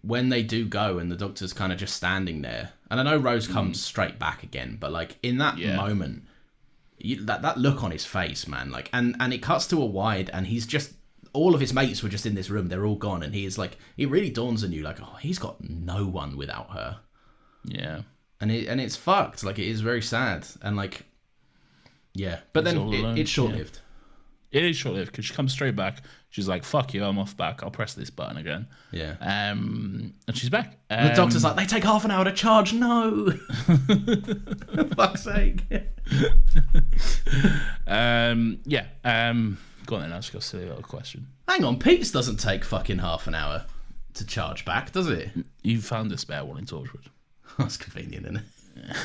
when they do go and the Doctor's kind of just standing there, and I know Rose comes straight back again, but, like, in that moment, that look on his face, man, like, and it cuts to a wide, and he's just, all of his mates were just in this room, they're all gone, and he is like, it really dawns on you, like, oh, he's got no one without her. Yeah. And it's fucked. Like, it is very sad. And, like, yeah. But He's then it's short-lived. Yeah. It is short-lived because she comes straight back. She's like, fuck you, I'm off back. I'll press this button again. Yeah. And she's back. The Doctor's like, they take half an hour to charge. No. Fuck's sake. Yeah. Go on then, ask your silly little question. Hang on, Pete's doesn't take fucking half an hour to charge back, does it? You found a spare one in Torchwood. That's convenient, isn't it? Yeah.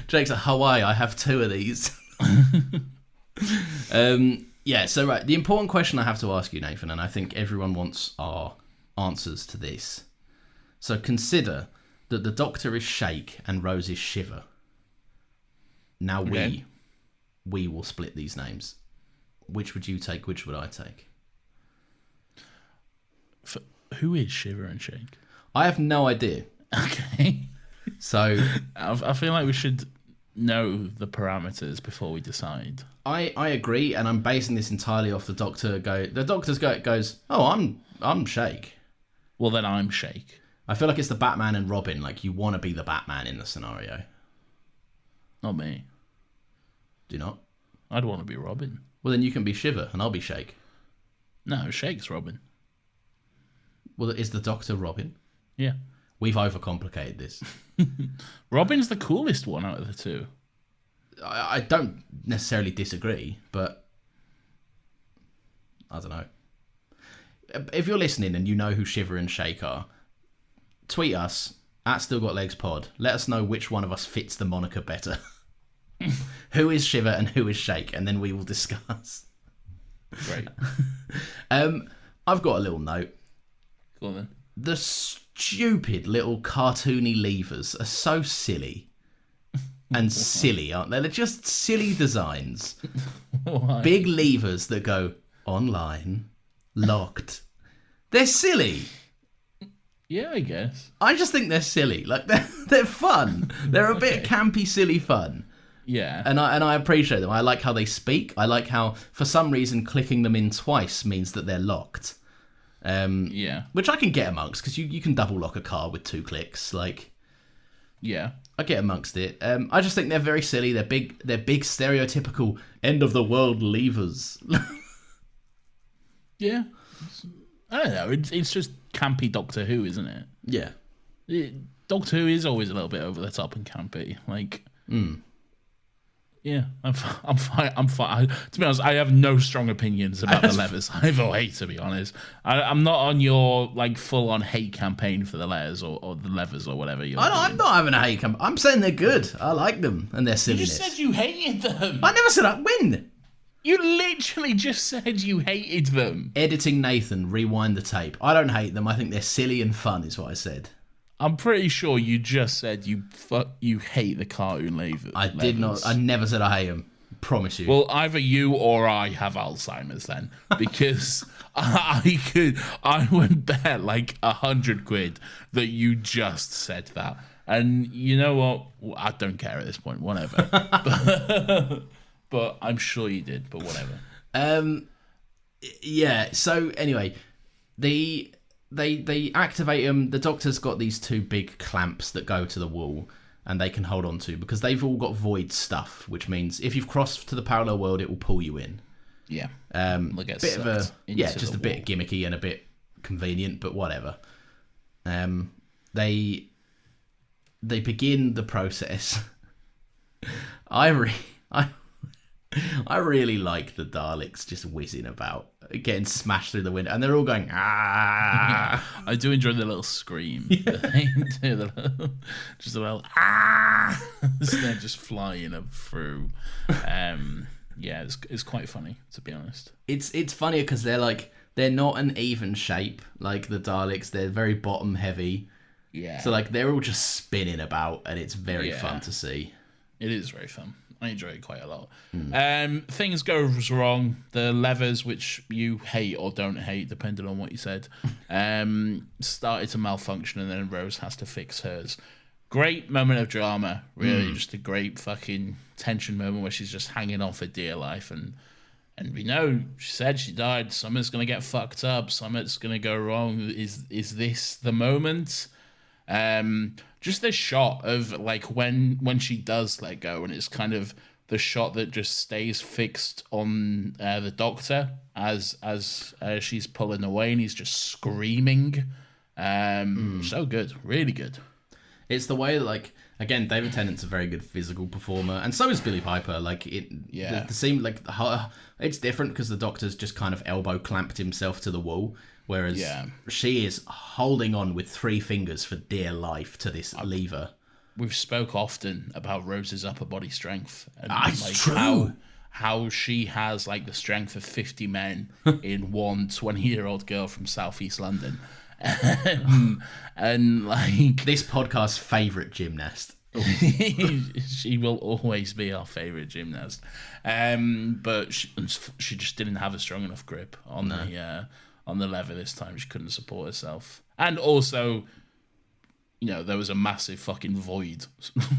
Jake's like, Hawaii, I have 2 of these. Yeah, so right, the important question I have to ask you, Nathan, and I think everyone wants our answers to this. So consider that the Doctor is Shake and Rose is Shiver. Now we will split these names. Which would you take? Which would I take? Who is Shiver and Shake? I have no idea. Okay. So I feel like we should know the parameters before we decide. I agree, and I'm basing this entirely off the Doctor. The Doctor's goes, oh, I'm Shake. Well, then I'm Shake. I feel like it's the Batman and Robin. Like, you want to be the Batman in the scenario. Not me. Do you not? I'd want to be Robin. Well, then you can be Shiver, and I'll be Shake. No, Shake's Robin. Well, is the Doctor Robin? Yeah. We've overcomplicated this. Robin's the coolest one out of the two. I don't necessarily disagree, but I don't know. If you're listening and you know who Shiver and Shake are, tweet us at StillGotLegsPod. Let us know which one of us fits the moniker better. Who is Shiver and who is Shake, and then we will discuss. Great. I've got a little note. Go on then. The stupid little cartoony levers are so silly. And silly, aren't they? They're just silly designs. Why? Big levers that go online, locked. They're silly. Yeah, I guess. I just think they're silly. Like, they're fun. They're a bit campy, silly fun. Yeah. And I appreciate them. I like how they speak. I like how, for some reason, clicking them in twice means that they're locked. Yeah. Which I can get amongst, because you can double lock a car with 2 clicks. Like, yeah. I get amongst it. I just think they're very silly. They're big stereotypical end of the world levers. Yeah. I don't know. It's just campy Doctor Who, isn't it? Yeah. Doctor Who is always a little bit over the top and campy. Like, yeah, I'm fine. I'm fine. To be honest, I have no strong opinions about the letters either way. To be honest, I'm not on your like full on hate campaign for the letters or the levers or whatever. I'm not having a hate campaign. I'm saying they're good. I like them and their You silliness. just said you hated them. I never said that. When? You literally just said you hated them. Editing Nathan, rewind the tape. I don't hate them. I think they're silly and fun, is what I said. I'm pretty sure you just said you hate the cartoon levers. I did not. I never said I hate them. Promise you. Well, either you or I have Alzheimer's then, because I would bet like £100 that you just said that. And you know what? I don't care at this point. Whatever. But I'm sure you did. But whatever. Yeah. So anyway, they activate them. The Doctor's got these two big clamps that go to the wall, and they can hold on to because they've all got void stuff, which means if you've crossed to the parallel world, it will pull you in. Yeah. Bit of a just a bit gimmicky and a bit convenient, but whatever. They begin the process. I really like the Daleks just whizzing about, getting smashed through the window, and they're all going, ah. I do enjoy the little scream. Yeah. They do just a little, ah. They're just flying up through. Yeah, it's quite funny, to be honest. It's funnier because they're not an even shape, like the Daleks. They're very bottom heavy. Yeah. So like they're all just spinning about, and it's very fun to see. It is very fun. I enjoy it quite a lot. Things goes wrong. The levers, which you hate or don't hate, depending on what you said, started to malfunction, and then Rose has to fix hers. Great moment of drama, really. Just a great fucking tension moment where she's just hanging on for dear life, and we know she said she died. Something's gonna get fucked up. Something's gonna go wrong. Is this the moment? Just this shot of like when she does let go, and it's kind of the shot that just stays fixed on the Doctor as she's pulling away, and he's just screaming. So good, really good. It's the way that, like, again, David Tennant's a very good physical performer, and so is Billie Piper. Like the scene, like it's different because the Doctor's just kind of elbow clamped himself to the wall. Whereas she is holding on with 3 fingers for dear life to this lever. We've spoke often about Rose's upper body strength. And it's true. How she has like the strength of 50 men in one 20-year-old girl from southeast London. And like... This podcast's favourite gymnast. She will always be our favourite gymnast. But she just didn't have a strong enough grip on the lever this time. She couldn't support herself. And also, there was a massive fucking void.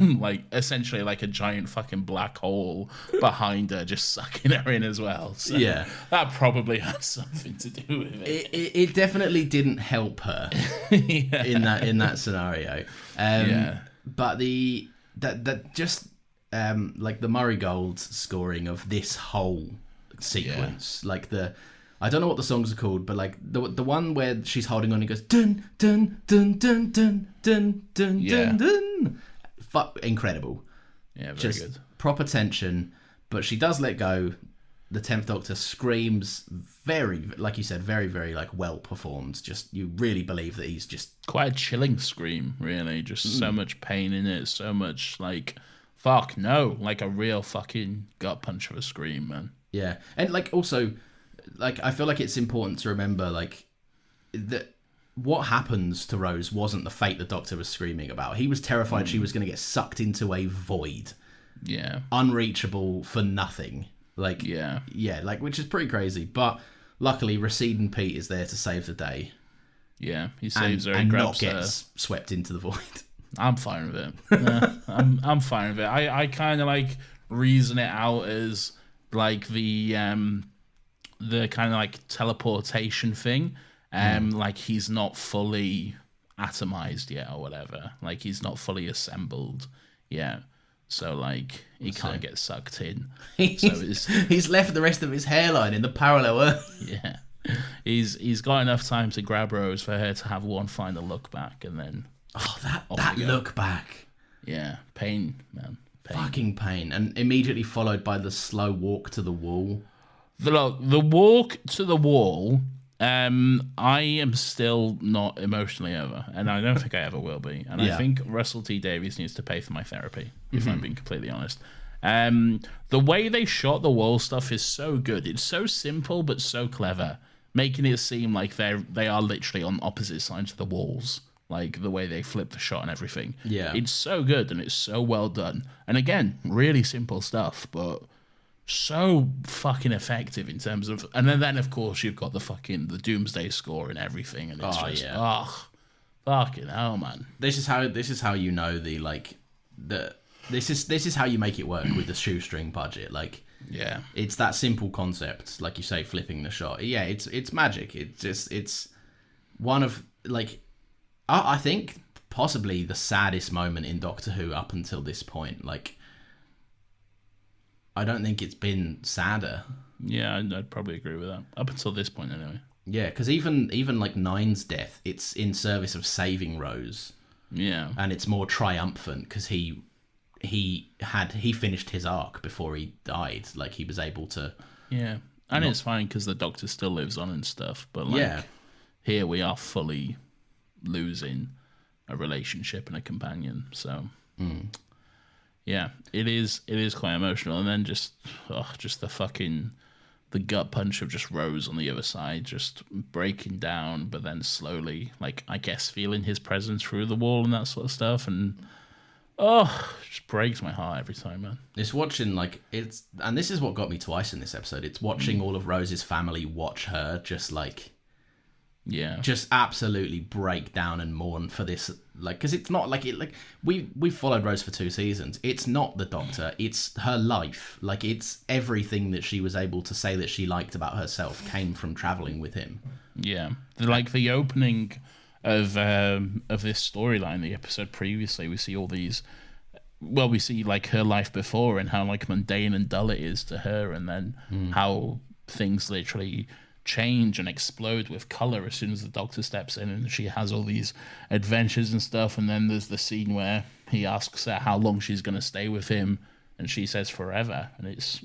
Like, essentially like a giant fucking black hole behind her, just sucking her in as well. So yeah. That probably had something to do with it. It definitely didn't help her in that scenario. But like the Murray Gold scoring of this whole sequence, like I don't know what the songs are called, but like the one where she's holding on and goes dun dun dun dun dun dun dun dun dun. Incredible. Yeah, very just good. Proper tension, but she does let go. The 10th Doctor screams very, like you said, very, very like well performed. Just you really believe that he's just quite a chilling scream, really. Just so much pain in it, so much like fuck no, like a real fucking gut punch of a scream, man. Yeah, and like also. Like, I feel like it's important to remember, like, that what happens to Rose wasn't the fate the Doctor was screaming about. He was terrified she was going to get sucked into a void. Yeah. Unreachable for nothing. Like, yeah, like, which is pretty crazy. But luckily, Receding Pete is there to save the day. Yeah, he saves her and grabs not gets swept into the void. I'm fine with it. I'm fine with it. I kind of, like, reason it out as, like, the kind of like teleportation thing, like he's not fully atomized yet or whatever, like he's not fully assembled yet, so like he can't get sucked in. He's left the rest of his hairline in the parallel earth. Yeah, he's got enough time to grab Rose for her to have one final look back, and then that look back. Yeah, pain, man. Pain. Fucking pain. And immediately followed by the slow walk to the wall. The walk to the wall, I am still not emotionally over, and I don't think I ever will be. And I think Russell T Davies needs to pay for my therapy, if I'm being completely honest. The way they shot the wall stuff is so good. It's so simple but so clever, making it seem like they are literally on opposite sides of the walls. Like the way they flip the shot and everything. Yeah. It's so good and it's so well done. And again, really simple stuff, but so fucking effective in terms of. And then of course you've got the Doomsday score and everything, and it's fucking hell, man. This is how you know this is how you make it work with the shoestring budget. Like, yeah, it's that simple concept, like you say, flipping the shot. Yeah, it's magic. It's one of like. I think possibly the saddest moment in Doctor Who up until this point. Like, I don't think it's been sadder. Yeah, I'd probably agree with that. Up until this point, anyway. Yeah, because even like Nine's death, it's in service of saving Rose. Yeah, and it's more triumphant because he finished his arc before he died. Like, he was able to. Yeah, and it's fine because the Doctor still lives on and stuff. But like, here we are fully losing a relationship and a companion, so yeah, it is quite emotional. And then just the gut punch of just Rose on the other side, just breaking down, but then slowly, like, I guess feeling his presence through the wall and that sort of stuff, and it just breaks my heart every time, man. It's watching, like, and this is what got me twice in this episode. It's watching all of Rose's family watch her just like. Yeah, just absolutely break down and mourn for this, like, because it's not like it. Like, we've followed Rose for 2 seasons. It's not the Doctor. It's her life. Like, it's everything that she was able to say that she liked about herself came from traveling with him. Yeah, like the opening of this storyline, the episode previously, we see all these. Well, we see like her life before and how like mundane and dull it is to her, and then how things literally change and explode with color as soon as the Doctor steps in, and she has all these adventures and stuff. And then there's the scene where he asks her how long she's going to stay with him, and she says forever, and it's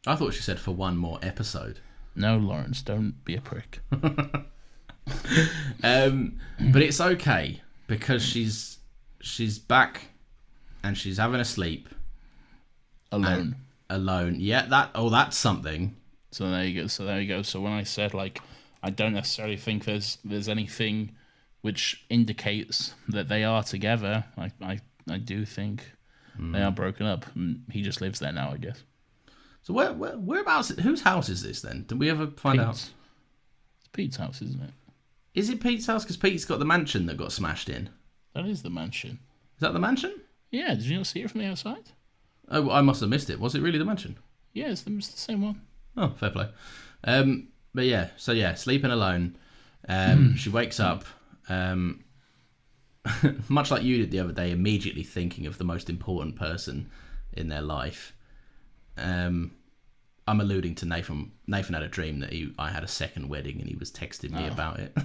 I thought she said for one more episode. No, Lawrence, don't be a prick. But it's okay because she's back and she's having a sleep alone. Yeah, that's something. So there you go. So when I said, like, I don't necessarily think there's anything which indicates that they are together, I do think they are broken up. He just lives there now, I guess. So whereabouts? Whose house is this then? Did we ever find out? It's Pete's house, isn't it? Is it Pete's house? Because Pete's got the mansion that got smashed in. That is the mansion. Is that the mansion? Yeah. Did you not see it from the outside? Oh, I must have missed it. Was it really the mansion? Yeah, it's the same one. Oh, fair play. But yeah, so yeah, sleeping alone. She wakes up, much like you did the other day, immediately thinking of the most important person in their life. I'm alluding to Nathan. Nathan had a dream that I had a second wedding, and he was texting me about it.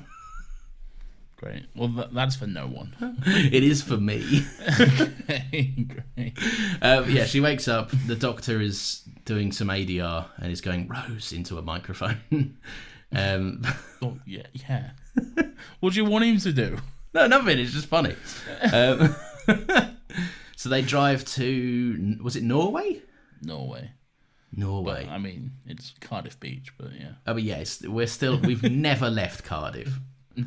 Great. Well, that's for no one. It is for me. Okay, great. Yeah, she wakes up. The Doctor is doing some ADR and is going Rose into a microphone. Oh, yeah. What do you want him to do? No, nothing. It's just funny. So they drive to, was it Norway? Norway. But, I mean, it's Cardiff Beach, but yeah. Oh, but yes, we've never left Cardiff. No.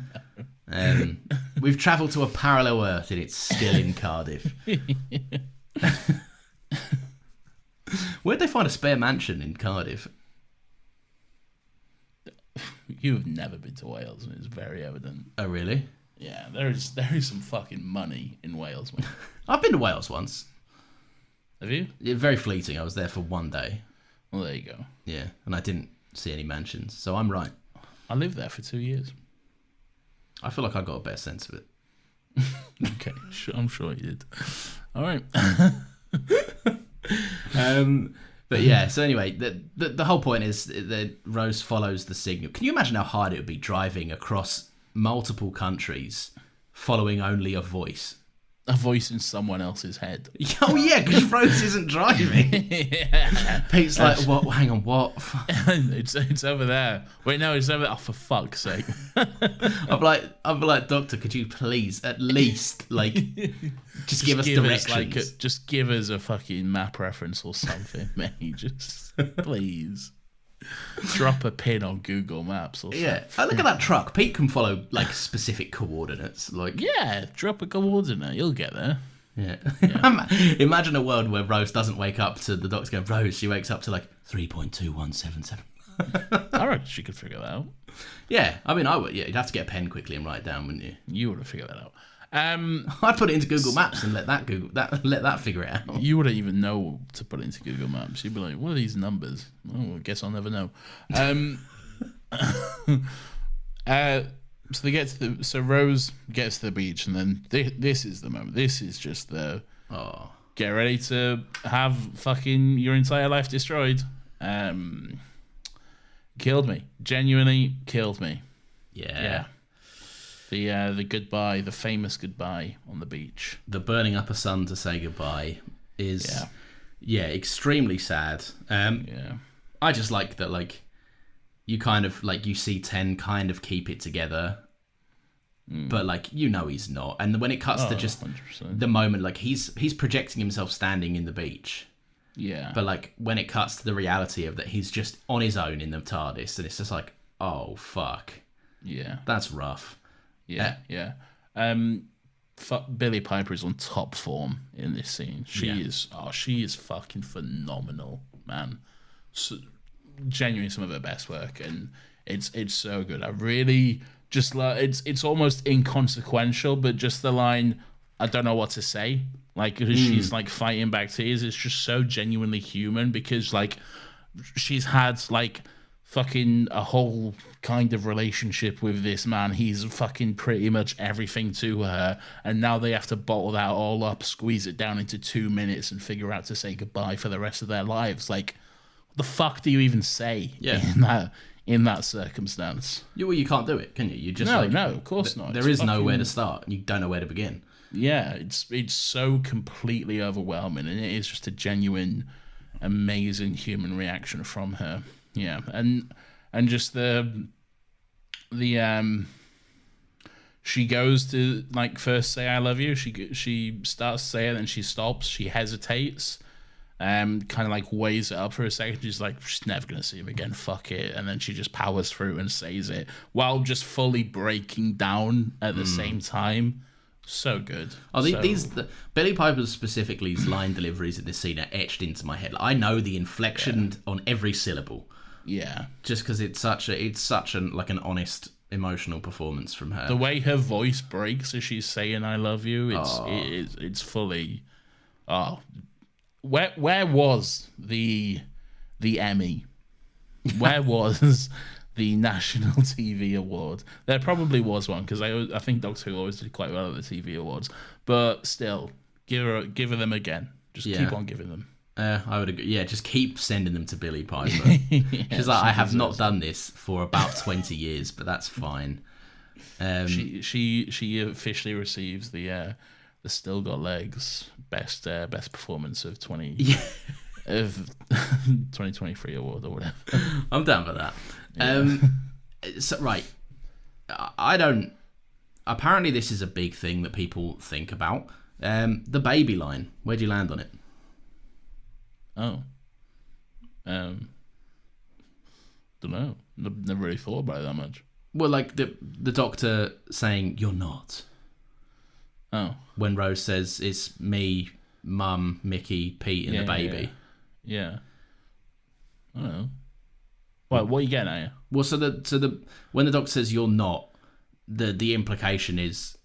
We've travelled to a parallel Earth and it's still in Cardiff. Where'd they find a spare mansion in Cardiff? You've never been to Wales, and it's very evident. Oh, really? Yeah, there is some fucking money in Wales, man. I've been to Wales once. Have you? Yeah, very fleeting. I was there for one day. Well, there you go. Yeah, and I didn't see any mansions, so I'm right. I lived there for 2 years. I feel like I got a better sense of it. Okay, I'm sure you did. All right. But yeah, so anyway, the whole point is that Rose follows the signal. Can you imagine how hard it would be driving across multiple countries following only a voice? A voice in someone else's head. Oh yeah, because Rose isn't driving. Yeah. Pete's like, what? Hang on, what? It's over there. Wait, no, it's over there. Oh, for fuck's sake. I'm like, Doctor, could you please at least just give us directions? Just give us a fucking map reference or something, mate. Just please. Drop a pin on Google Maps or something. Yeah, look at that truck. Pete can follow specific coordinates. Yeah, drop a coordinate. You'll get there. Yeah. Imagine a world where Rose doesn't wake up to the Doctor going, Rose. She wakes up to 3.2177. I reckon she could figure that out. Yeah, I mean, I would. Yeah, you'd have to get a pen quickly and write it down, wouldn't you? You would have figured that out. I'd put it into Google Maps and let that figure it out. You wouldn't even know to put it into Google Maps. You'd be like, what are these numbers? Oh, I guess I'll never know. So Rose gets to the beach, and then this is the moment. This is just the get ready to have fucking your entire life destroyed. Killed me. Genuinely killed me. Yeah. The goodbye, the famous goodbye on the beach. The burning up a sun to say goodbye is extremely sad. I just like that you kind of you see Ten kind of keep it together, but he's not. And when it cuts to just 100%. the moment he's projecting himself standing in the beach. Yeah. But when it cuts to the reality of that he's just on his own in the TARDIS, and it's just oh fuck. Yeah. That's rough. Yeah. Billie Piper is on top form in this scene. She is fucking phenomenal, man. So, genuinely some of her best work, and it's so good. I really just it's almost inconsequential, but just the line, I don't know what to say, because she's fighting back tears. It's just so genuinely human, because she's had fucking a whole kind of relationship with this man. He's fucking pretty much everything to her, and now they have to bottle that all up, squeeze it down into 2 minutes, and figure out to say goodbye for the rest of their lives. What the fuck do you even say in that circumstance? You can't do it, can you? You just no, of course not. There is nowhere to start. You don't know where to begin. Yeah, it's so completely overwhelming, and it is just a genuine, amazing human reaction from her. Yeah, and just the she goes to first say I love you. She starts to say it, and she stops. She hesitates, kind of weighs it up for a second. She's she's never gonna see him again. Fuck it, and then she just powers through and says it while just fully breaking down at the same time. So good. Billie Piper's specifically line deliveries in this scene are etched into my head. I know the inflection on every syllable. Yeah, just because it's such an honest emotional performance from her. The way her voice breaks as she's saying "I love you," it's fully. Where was the Emmy? Where was the National TV Award? There probably was one, because I think Doctor Who always did quite well at the TV Awards. But still, give her them again. Just keep on giving them. I would agree. Yeah, just keep sending them to Billie Piper. She's I have not done this for about 20 years, but that's fine. She officially receives the Still Got Legs best performance of 2023 award or whatever. I'm down for that. Yeah. So right, I don't. Apparently, this is a big thing that people think about. The baby line. Where do you land on it? Oh. Don't know. Never really thought about it that much. Well, the Doctor saying you're not. Oh. When Rose says it's me, Mum, Mickey, Pete, and the baby. Yeah. I don't know. What are you getting at here? Well, so when the Doctor says you're not, the implication is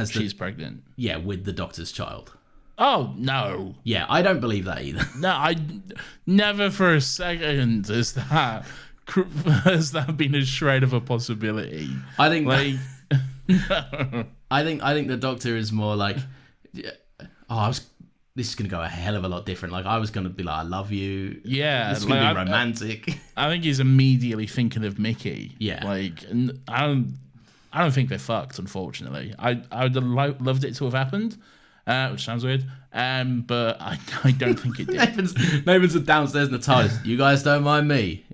she's pregnant. Yeah, with the Doctor's child. Oh, no. Yeah, I don't believe that either. No, I never for a second has that been a shred of a possibility. I think no. I think the Doctor is more this is going to go a hell of a lot different. Like, I was going to be like, I love you. Yeah. It's going to be romantic. I think he's immediately thinking of Mickey. Yeah. Like, and I don't think they fucked, unfortunately. I would have loved it to have happened, which sounds weird. But I don't think it did. Nathan's downstairs in the TARDIS. You guys don't mind me.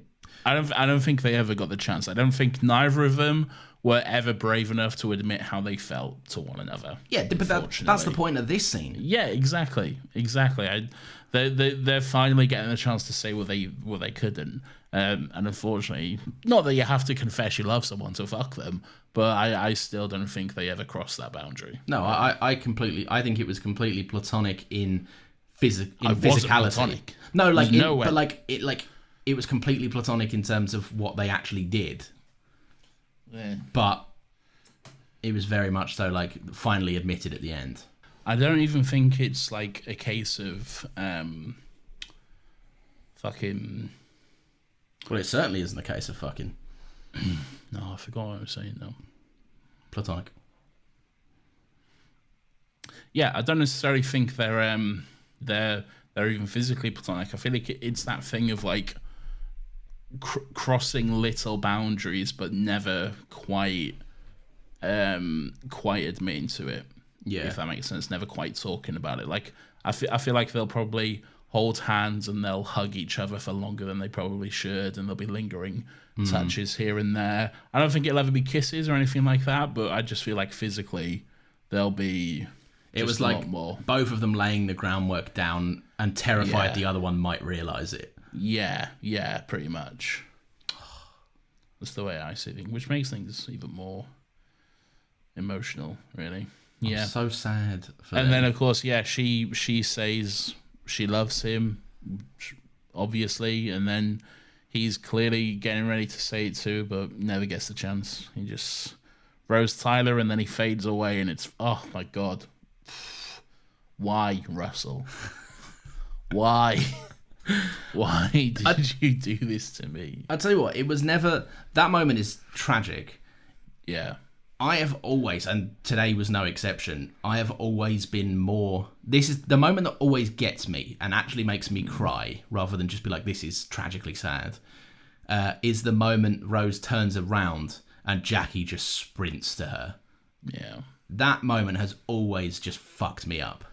I don't think they ever got the chance. I don't think neither of them were ever brave enough to admit how they felt to one another. Yeah, but that's the point of this scene. Yeah, exactly. They're finally getting a chance to say what they couldn't. And unfortunately, not that you have to confess you love someone to fuck them, but I still don't think they ever crossed that boundary. No, I think it was completely platonic in physicality. Platonic. No, but it was completely platonic in terms of what they actually did. Yeah. But it was very much so like finally admitted at the end. I don't even think it's like a case of fucking. Well, it certainly isn't a case of fucking. No, I forgot what I was saying now. Platonic. Yeah, I don't necessarily think they're even physically platonic. I feel like it's that thing of like crossing little boundaries, but never quite admitting to it. Yeah, if that makes sense. Never quite talking about it. Like I feel like they'll probably hold hands and they'll hug each other for longer than they probably should, and there'll be lingering touches here and there. I don't think it'll ever be kisses or anything like that, but I just feel like physically there'll be. It was like both of them laying the groundwork down and terrified the other one might realise it. Yeah, pretty much. That's the way I see things, which makes things even more emotional, really. Yeah. I'm so sad for them. And then, of course, she says she loves him, obviously, and then he's clearly getting ready to say it too, but never gets the chance. He just Rose Tyler, and then he fades away, and it's, oh my God. Why, Russell? Why? Why did you do this to me? I'll tell you what, it was never... That moment is tragic. Yeah. I have always, and today was no exception, I have always been more... This is the moment that always gets me and actually makes me cry, rather than just be like, this is tragically sad, is the moment Rose turns around and Jackie just sprints to her. Yeah. That moment has always just fucked me up.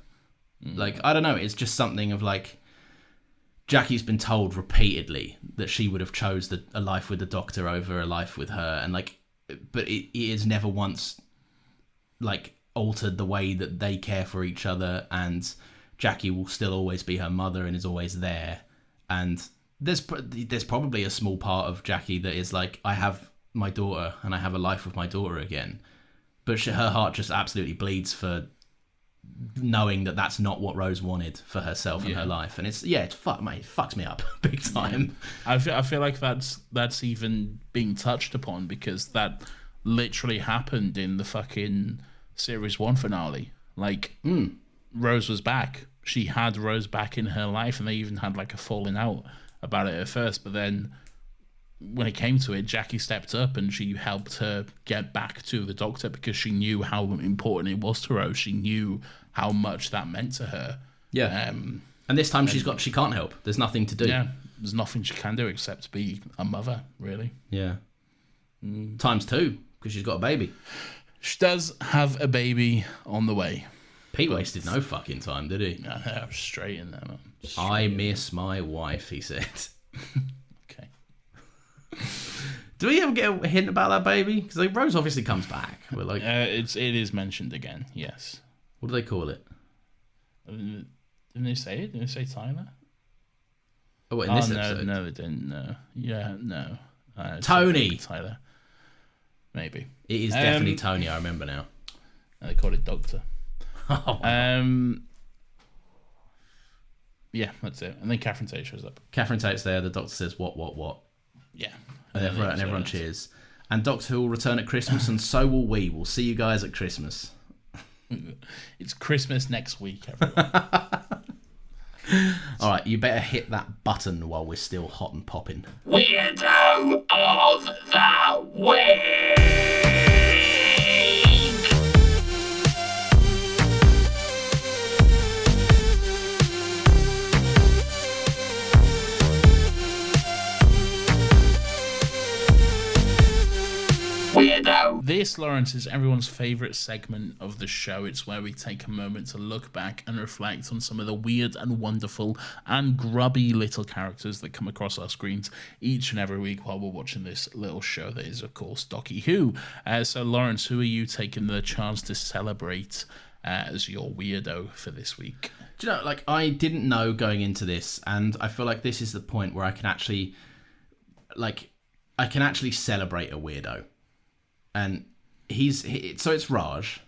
Like, I don't know, it's just something of like... Jackie's been told repeatedly that she would have chose a life with the Doctor over a life with her, and like, but it has never once like altered the way that they care for each other, and Jackie will still always be her mother and is always there. And there's probably a small part of Jackie that is like, I have my daughter and I have a life with my daughter again, but her heart just absolutely bleeds for knowing that that's not what Rose wanted for herself and her life, and it fucks me up big time. I feel like that's even being touched upon, because that literally happened in the fucking series 1 finale. Like, Rose was back. She had Rose back in her life, and they even had like a falling out about it at first, but then when it came to it, Jackie stepped up and she helped her get back to the Doctor, because she knew how important it was to Rose. She knew how much that meant to her. Yeah. And this time she can't help. There's nothing to do. Yeah. There's nothing she can do except be a mother, really. Yeah. Times 2, because she's got a baby. She does have a baby on the way. Pete wasted no fucking time, did he? No, straight in there, man. I miss my wife, he said. Okay. Do we ever get a hint about that baby? Because like, Rose obviously comes back. We're like, it is mentioned again. Yes. What do they call it? Didn't they say it? Didn't they say Tyler? Oh, in this episode? No, they didn't. No. Yeah, no. Tony. Tyler. Maybe. It is definitely Tony. I remember now. They called it Doctor. Oh, wow. Yeah, that's it. And then Catherine Tate shows up. Catherine Tate's there. The Doctor says, what? Yeah. And everyone cheers. And Doctor Who will return at Christmas, and so will we. We'll see you guys at Christmas. It's Christmas next week, everyone. All right, you better hit that button while we're still hot and popping. Weirdo of the Week! weirdo. This, Lawrence, is everyone's favourite segment of the show. It's where we take a moment to look back and reflect on some of the weird and wonderful and grubby little characters that come across our screens each and every week while we're watching this little show that is, of course, Docky Who. So, Lawrence, who are you taking the chance to celebrate as your weirdo for this week? Do you know, like, I didn't know going into this, and I feel like this is the point where I can actually celebrate a weirdo. And so it's Raj.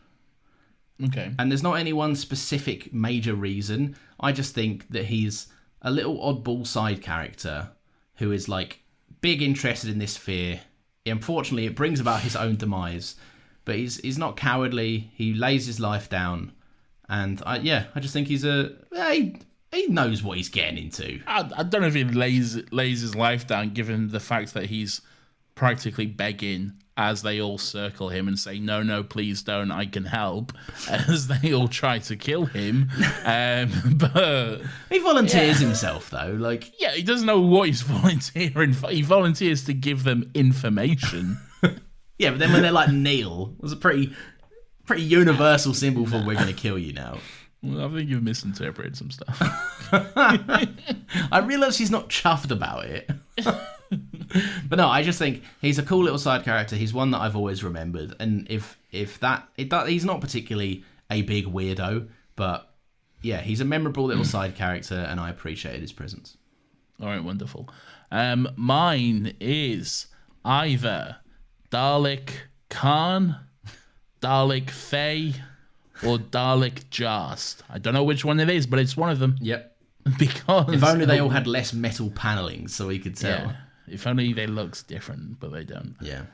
Okay. And there's not any one specific major reason. I just think that he's a little oddball side character who is, like, big interested in this fear. Unfortunately, it brings about his own demise. But he's not cowardly. He lays his life down. And, I just think he knows what he's getting into. I don't know if he lays his life down, given the fact that he's practically begging as they all circle him and say, no, please don't, I can help, as they all try to kill him. But he volunteers himself, though. Like, yeah, he doesn't know what he's volunteering for. He volunteers to give them information. Yeah, but then when they're like, kneel, it was a pretty universal symbol for we're going to kill you now. Well, I think you've misinterpreted some stuff. I realise he's not chuffed about it. But no, I just think he's a cool little side character. He's one that I've always remembered. And he's not particularly a big weirdo, but yeah, he's a memorable little side character, and I appreciated his presence. All right, wonderful. Mine is either Dalek Khan, Dalek Faye, or Dalek Jast. I don't know which one it is, but it's one of them. Yep. Because if only they all had less metal paneling, so we could tell. Yeah. If only they looked different, but they don't. Yeah.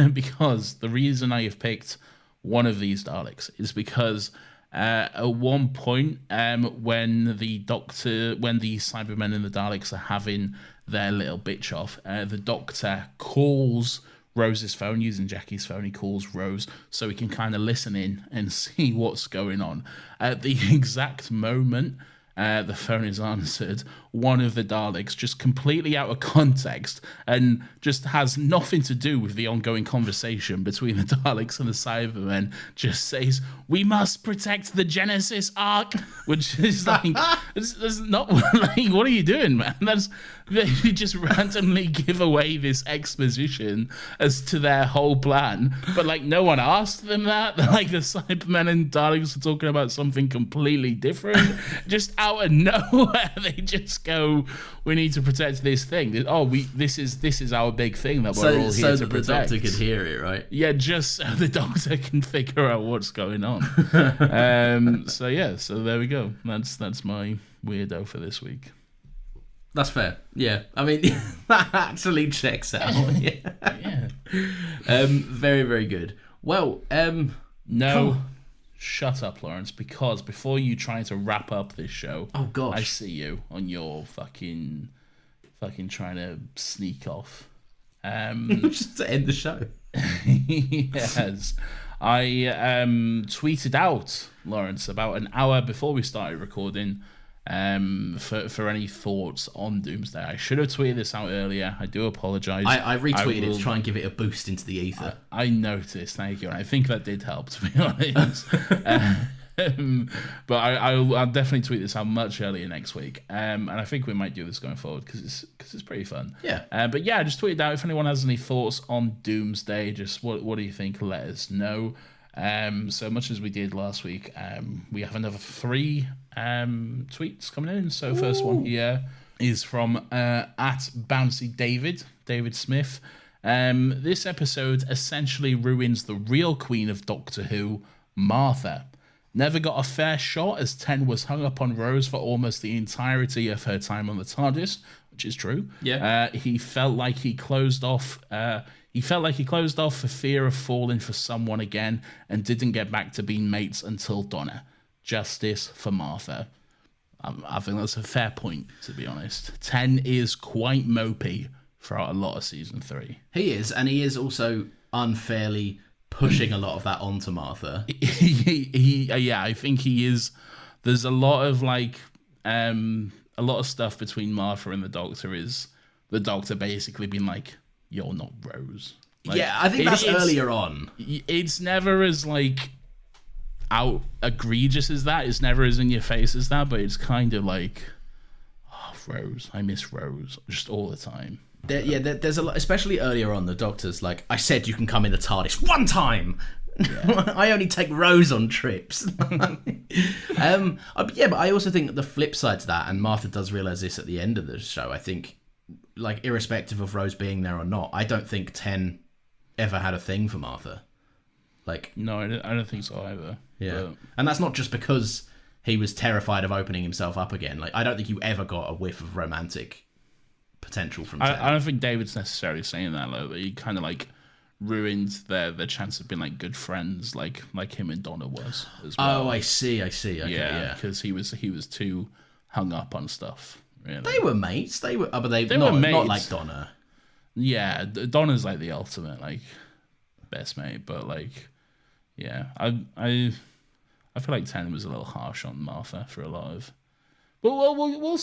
Because the reason I have picked one of these Daleks is because at one point, when the Cybermen and the Daleks are having their little bitch off, the Doctor calls Rose's phone using Jackie's phone. He calls Rose so he can kind of listen in and see what's going on. At the exact moment the phone is answered, one of the Daleks, just completely out of context and just has nothing to do with the ongoing conversation between the Daleks and the Cybermen, just says, "We must protect the Genesis Ark," which is like, it's not like, what are you doing, man? You just randomly give away this exposition as to their whole plan, but like no one asked them that. Like the Cybermen and Daleks are talking about something completely different. Just out of nowhere, they just go, "We need to protect this thing. Oh, this is our big thing that we're all here to protect." So the Doctor could hear it, right? Yeah, just so the Doctor can figure out what's going on. So there we go. That's my weirdo for this week. That's fair. Yeah, I mean that actually checks out. Yeah. Very, very good. Well, no. Shut up, Lawrence, because before you try to wrap up this show, oh gosh, I see you on your fucking trying to sneak off. Just to end the show. Yes. I tweeted out, Lawrence, about an hour before we started recording, for any thoughts on Doomsday. I should have tweeted this out earlier. I do apologise. I retweeted it to try and give it a boost into the ether. I noticed, thank you. And I think that did help, to be honest. But I'll definitely tweet this out much earlier next week. And I think we might do this going forward because it's pretty fun. Yeah. But yeah, just tweet it out if anyone has any thoughts on Doomsday. Just what do you think? Let us know. So much as we did last week, we have another 3 tweets coming in. So first one here is from at Bouncy David Smith. This episode essentially ruins the real queen of Doctor Who, Martha. Never got a fair shot as Ten was hung up on Rose for almost the entirety of her time on the TARDIS, which is true. Yeah. He felt like he closed off. He felt like he closed off for fear of falling for someone again and didn't get back to being mates until Donna. Justice for Martha. I think that's a fair point, to be honest. Ten is quite mopey throughout a lot of season 3. He is, and he is also unfairly pushing a lot of that onto Martha. Yeah, I think he is. There's a lot of stuff between Martha and the Doctor is the Doctor basically being like, you're not Rose. Like, yeah, I think that's earlier on. It's never as like out egregious as that. It's never as in your face as that, but it's kind of like, oh, Rose, I miss Rose just all the time. There's a lot, especially earlier on. The Doctor's like, I said you can come in the TARDIS one time. Yeah. I only take Rose on trips. But I also think the flip side to that, and Martha does realise this at the end of the show, I think, like, irrespective of Rose being there or not, I don't think Ten ever had a thing for Martha. Like, no, I don't think so either. Yeah. But... And that's not just because he was terrified of opening himself up again. Like, I don't think you ever got a whiff of romantic potential from Ten. I don't think David's necessarily saying that, though. He kind of, like, ruined the chance of being, like, good friends, like him and Donna was as well. Oh, I see. Okay, yeah. Because he was too hung up on stuff. Really. They were mates. They were were mates. Not like Donna. Yeah, Donna's like the ultimate, like, best mate, but, like, yeah, I feel like Ten was a little harsh on Martha for a lot of, but we'll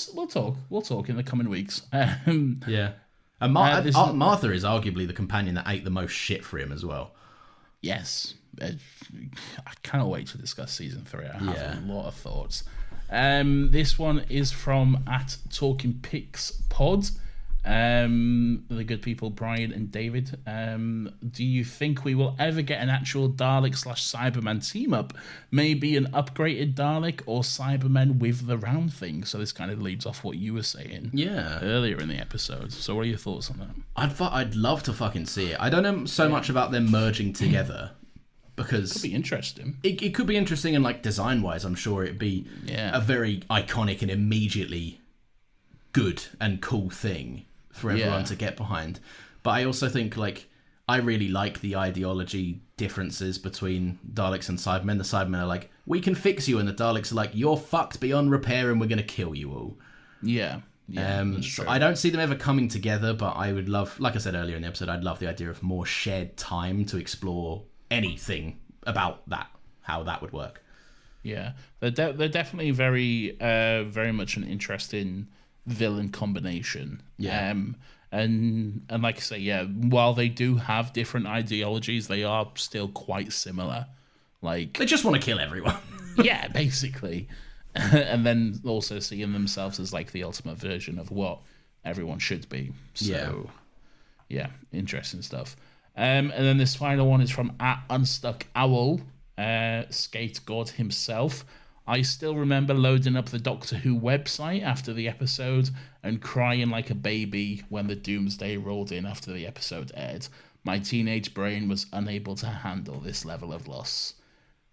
talk in the coming weeks. Yeah, and Martha is arguably the companion that ate the most shit for him as well. Yes, I cannot wait to discuss season 3. I have a lot of thoughts. This one is from @TalkingPixPod. The good people Brian and David. Do you think we will ever get an actual Dalek/Cyberman team up? Maybe an upgraded Dalek or Cybermen with the round thing? So this kind of leads off what you were saying earlier in the episode. So what are your thoughts on that? I'd love to fucking see it. I don't know so much about them merging together. Because it could be interesting. It could be interesting, and like design wise, I'm sure it'd be a very iconic and immediately good and cool thing for everyone to get behind. But I also think, like, I really like the ideology differences between Daleks and Cybermen. The Cybermen are like, we can fix you, and the Daleks are like, you're fucked beyond repair and we're going to kill you all. Yeah. So I don't see them ever coming together, but I would love, like I said earlier in the episode, I'd love the idea of more shared time to explore anything about that, how that would work. Yeah, they're definitely very much an interesting villain combination. Yeah. And like I say, while they do have different ideologies, they are still quite similar. Like, they just want to kill everyone. Yeah, basically. And then also seeing themselves as like the ultimate version of what everyone should be. So yeah, interesting stuff. And then this final one is from @UnstuckOwl, Skate God himself. I still remember loading up the Doctor Who website after the episode and crying like a baby when the Doomsday rolled in after the episode aired. My teenage brain was unable to handle this level of loss.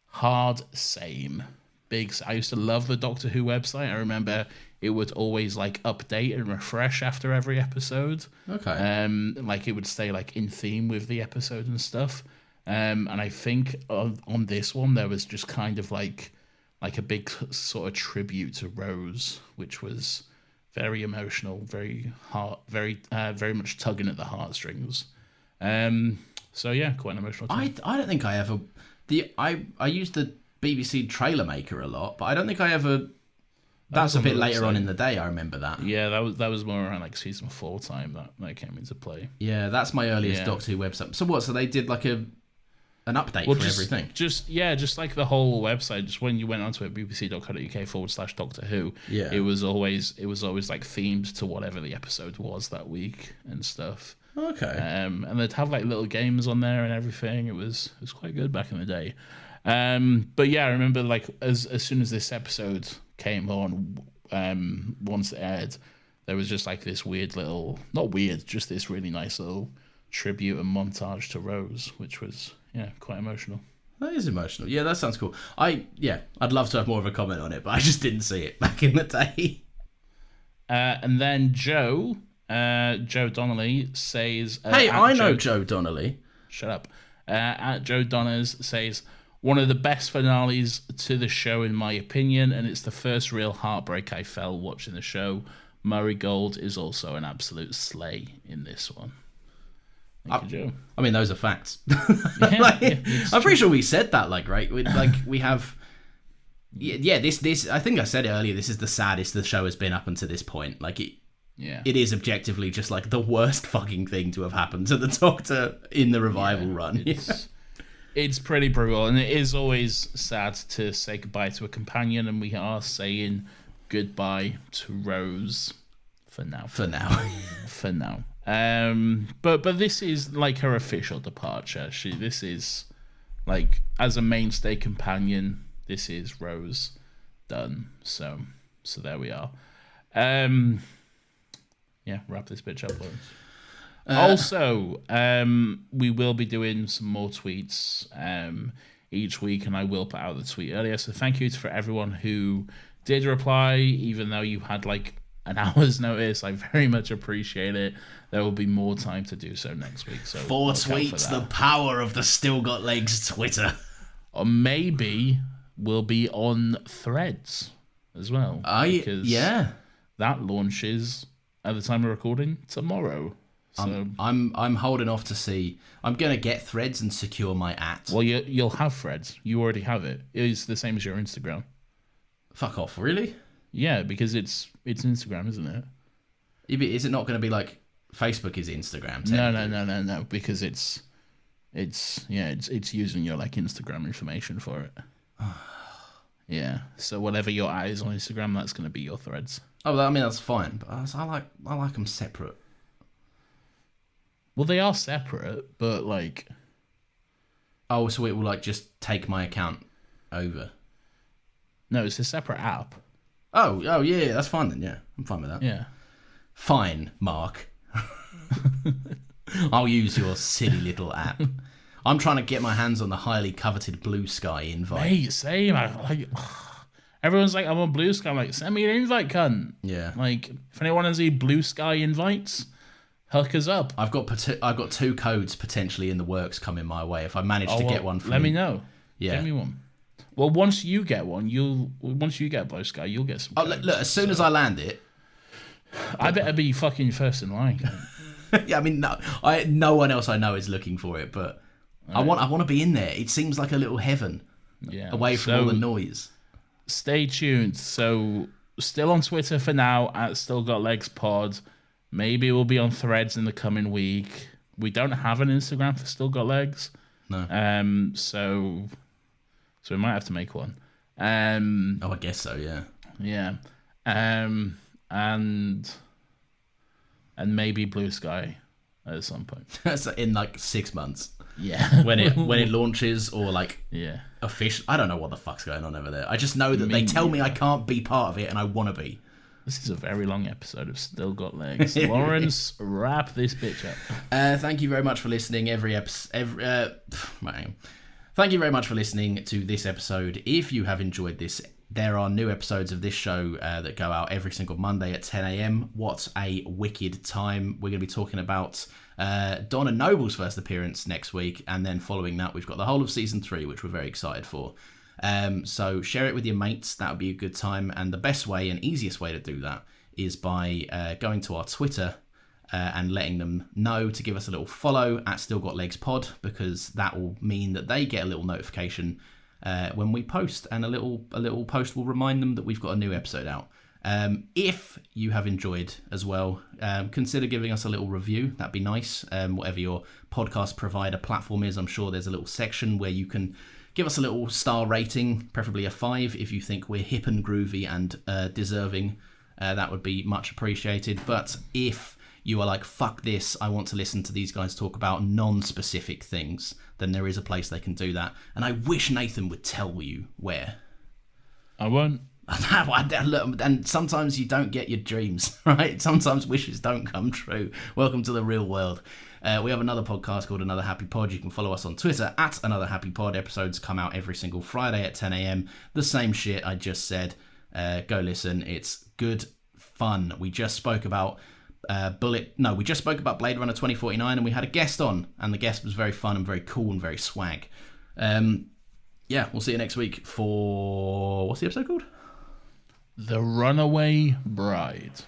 Hard same. I used to love the Doctor Who website. I remember it would always like update and refresh after every episode. Okay. Like it would stay like in theme with the episode and stuff. And I think on this one there was just kind of like a big sort of tribute to Rose, which was very emotional, very much tugging at the heartstrings. So yeah, quite an emotional time. I don't think I ever I used the BBC Trailer Maker a lot, but I don't think I ever. That's a bit later on in the day. I remember that. Yeah, that was more around like season 4 time that came into play. Yeah, that's my earliest Doctor Who website. So what? So they did like an update for everything. Just like the whole website. Just when you went onto it, bbc.co.uk/Doctor Who. Yeah. It was always like themed to whatever the episode was that week and stuff. Okay. And they'd have like little games on there and everything. It was quite good back in the day. But yeah, I remember like as soon as this episode came on, once it aired, there was just like this weird little, not weird, just this really nice little tribute and montage to Rose, which was quite emotional. That is emotional. Yeah, that sounds cool. I'd love to have more of a comment on it, but I just didn't see it back in the day. And then Joe Donnelly says, "Hey, I know Joe Donnelly." Shut up. At Joe Donners says, one of the best finales to the show in my opinion, and it's the first real heartbreak I felt watching the show. Murray Gold is also an absolute slay in this one. Thank you, Joe. I mean, those are facts. I'm pretty sure we said that, right? We have... Yeah, this I think I said it earlier, this is the saddest the show has been up until this point. Like, Yeah. it is objectively just like the worst fucking thing to have happened to the Doctor in the revival run. It's pretty brutal, and it is always sad to say goodbye to a companion, and we are saying goodbye to Rose for now. For now. For now. But this is like her official departure. This is like, as a mainstay companion, this is Rose done. So there we are. Yeah, wrap this bitch up, Lawrence. Also, we will be doing some more tweets each week, and I will put out the tweet earlier. So thank you for everyone who did reply, even though you had like an hour's notice. I very much appreciate it. There will be more time to do so next week. So 4 tweets, the power of the Still Got Legs Twitter. Or maybe we'll be on Threads as well. Yeah. That launches at the time of recording tomorrow. So I'm holding off to see. I'm gonna get Threads and secure my @. Well, you'll have Threads. You already have it. It's the same as your Instagram. Fuck off, really? Yeah, because it's Instagram, isn't it? Is it not going to be like Facebook is Instagram? No. Because it's using your like Instagram information for it. Yeah. So whatever your @ is on Instagram, that's going to be your Threads. Oh, I mean that's fine, but I like them separate. Well, they are separate, but like. Oh, so it will like just take my account over. No, it's a separate app. Oh yeah, that's fine then. Yeah, I'm fine with that. Yeah. Fine, Mark. I'll use your silly little app. I'm trying to get my hands on the highly coveted Blue Sky invite. Mate, same. Everyone's like, I'm on Blue Sky. I'm like, send me an invite, cunt. Yeah. Like, if anyone has any Blue Sky invites, hook us up. I've got 2 codes potentially in the works coming my way. If I manage to get one, let me know. Yeah. Get me one. Well, once you get one, once you get Blue Sky, you'll get some. Codes, look, as soon as I land it, I better be fucking first in line. Yeah, I mean, no one else I know is looking for it, but right. I want to be in there. It seems like a little heaven. Yeah. Away from all the noise. Stay tuned. So, still on Twitter for now at Still Got Legs Pod. Maybe we'll be on Threads in the coming week. We don't have an Instagram for Still Got Legs. No. So we might have to make one. I guess so. Yeah. Yeah. And maybe Blue Sky at some point. That's in like 6 months. Yeah. when it launches or like yeah. official. I don't know what the fuck's going on over there. I just know that they tell me I can't be part of it and I want to be. This is a very long episode of Still Got Legs. Lawrence, wrap this bitch up. Thank you very much for listening. Thank you very much for listening to this episode. If you have enjoyed this, there are new episodes of this show that go out every single Monday at 10 a.m. What a wicked time. We're going to be talking about Donna Noble's first appearance next week, and then following that, we've got the whole of season 3, which we're very excited for. So share it with your mates. That would be a good time. And the best way and easiest way to do that is by going to our Twitter and letting them know to give us a little follow at Still Got Legs Pod, because that will mean that they get a little notification when we post, and a little post will remind them that we've got a new episode out. If you have enjoyed as well, consider giving us a little review. That'd be nice. Whatever your podcast provider platform is, I'm sure there's a little section where you can give us a little star rating, preferably a 5 if you think we're hip and groovy and deserving. That would be much appreciated. But if you are like, fuck this, I want to listen to these guys talk about non-specific things, then there is a place they can do that. And I wish Nathan would tell you where. I won't. And sometimes you don't get your dreams, right? Sometimes wishes don't come true. Welcome to the real world. We have another podcast called Another Happy Pod. You can follow us on Twitter at Another Happy Pod. Episodes come out every single Friday at 10 a.m. The same shit I just said. Go listen. It's good fun. We just spoke about we just spoke about Blade Runner 2049, and we had a guest on, and the guest was very fun and very cool and very swag. Yeah, we'll see you next week for... What's the episode called? The Runaway Bride.